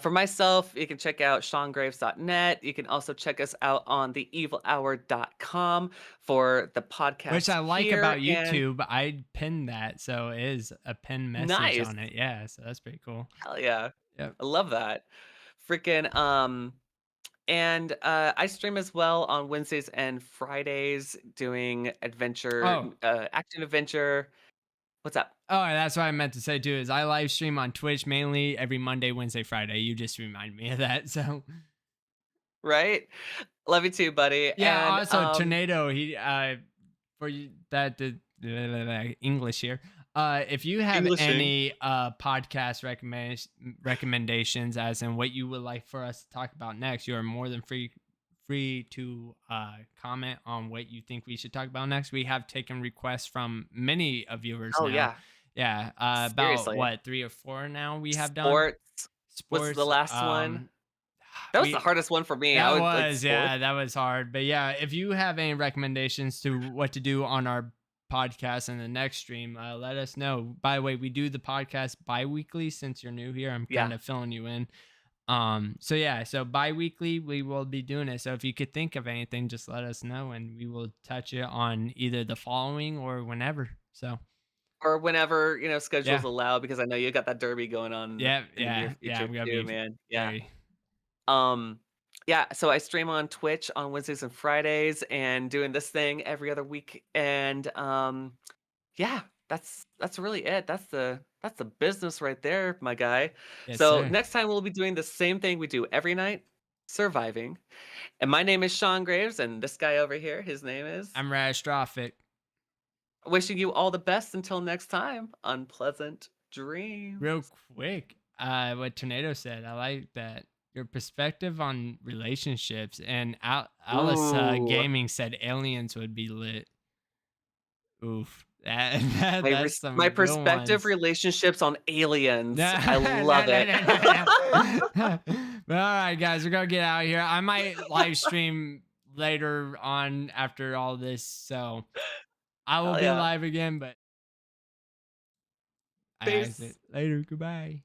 B: for myself, you can check out seangraves.net. You can also check us out on theevilhour.com for the
A: which
B: podcast
A: I like
B: here.
A: about
B: And
A: YouTube. I pinned that, so it is a pinned message
B: nice.
A: on it. Yeah, so that's pretty cool.
B: Hell yeah.
A: Yep.
B: I love that. Freaking and I stream as well on Wednesdays and Fridays doing adventure,
A: Oh,
B: action adventure. What's up?
A: oh, that's what I meant to say too. Is I live stream on Twitch mainly every Monday, Wednesday, Friday. You just remind me of that. So
B: Right? Love you too, buddy.
A: yeah.
B: And
A: Also, Tornado. He for you that the English here. If you have
B: Englishing.
A: any podcast recommendations, as in what you would like for us to talk about next, you are more than free to comment on what you think we should talk about next. We have taken requests from many of viewers
B: Oh
A: now.
B: yeah.
A: Yeah, about
B: Seriously.
A: what 3 or 4 now we have done
B: Sports was the
A: sports.
B: last one. That was the
A: we
B: hardest one for me. I
A: that
B: would like
A: was,
B: sports.
A: yeah, that was hard. But yeah, if you have any recommendations to what to do on our podcast in the next stream, let us know. By the way, we do the podcast bi-weekly. Since you're new here, I'm
B: Yeah.
A: kind of filling you in. So yeah, so bi-weekly we will be doing it. So if you could think of anything, just let us know and we will touch it on either the following or whenever. So
B: Or whenever, schedules
A: yeah,
B: allow, because I know you got that derby going on
A: yeah,
B: in the near
A: yeah, yeah.
B: future
A: I'm gonna
B: too,
A: be
B: man. Yeah.
A: very.
B: Um, yeah, so I stream on Twitch on Wednesdays and Fridays and doing this thing every other week. And yeah, that's really it. That's the business right there, my guy.
A: Yes,
B: So
A: sir.
B: next time we'll be doing the same thing we do every night, surviving. And my name is Sean Graves, and this guy over here, his name is.
A: I'm Rastrophic.
B: Wishing you all the best until next time. Unpleasant
A: Real
B: dreams.
A: quick, what Tornado said, I like that. Your perspective on relationships, and Alice
B: Ooh.
A: Gaming said aliens would be lit. Oof, that's
B: My
A: some good
B: perspective
A: ones.
B: relationships on aliens.
A: No,
B: I
A: no,
B: love
A: no,
B: it.
A: no, no, no. But all right, guys, we're gonna get out of here. I might live stream later on after all this, so I will
B: Hell
A: be
B: yeah.
A: live again. But I
B: Peace.
A: exit later. Goodbye.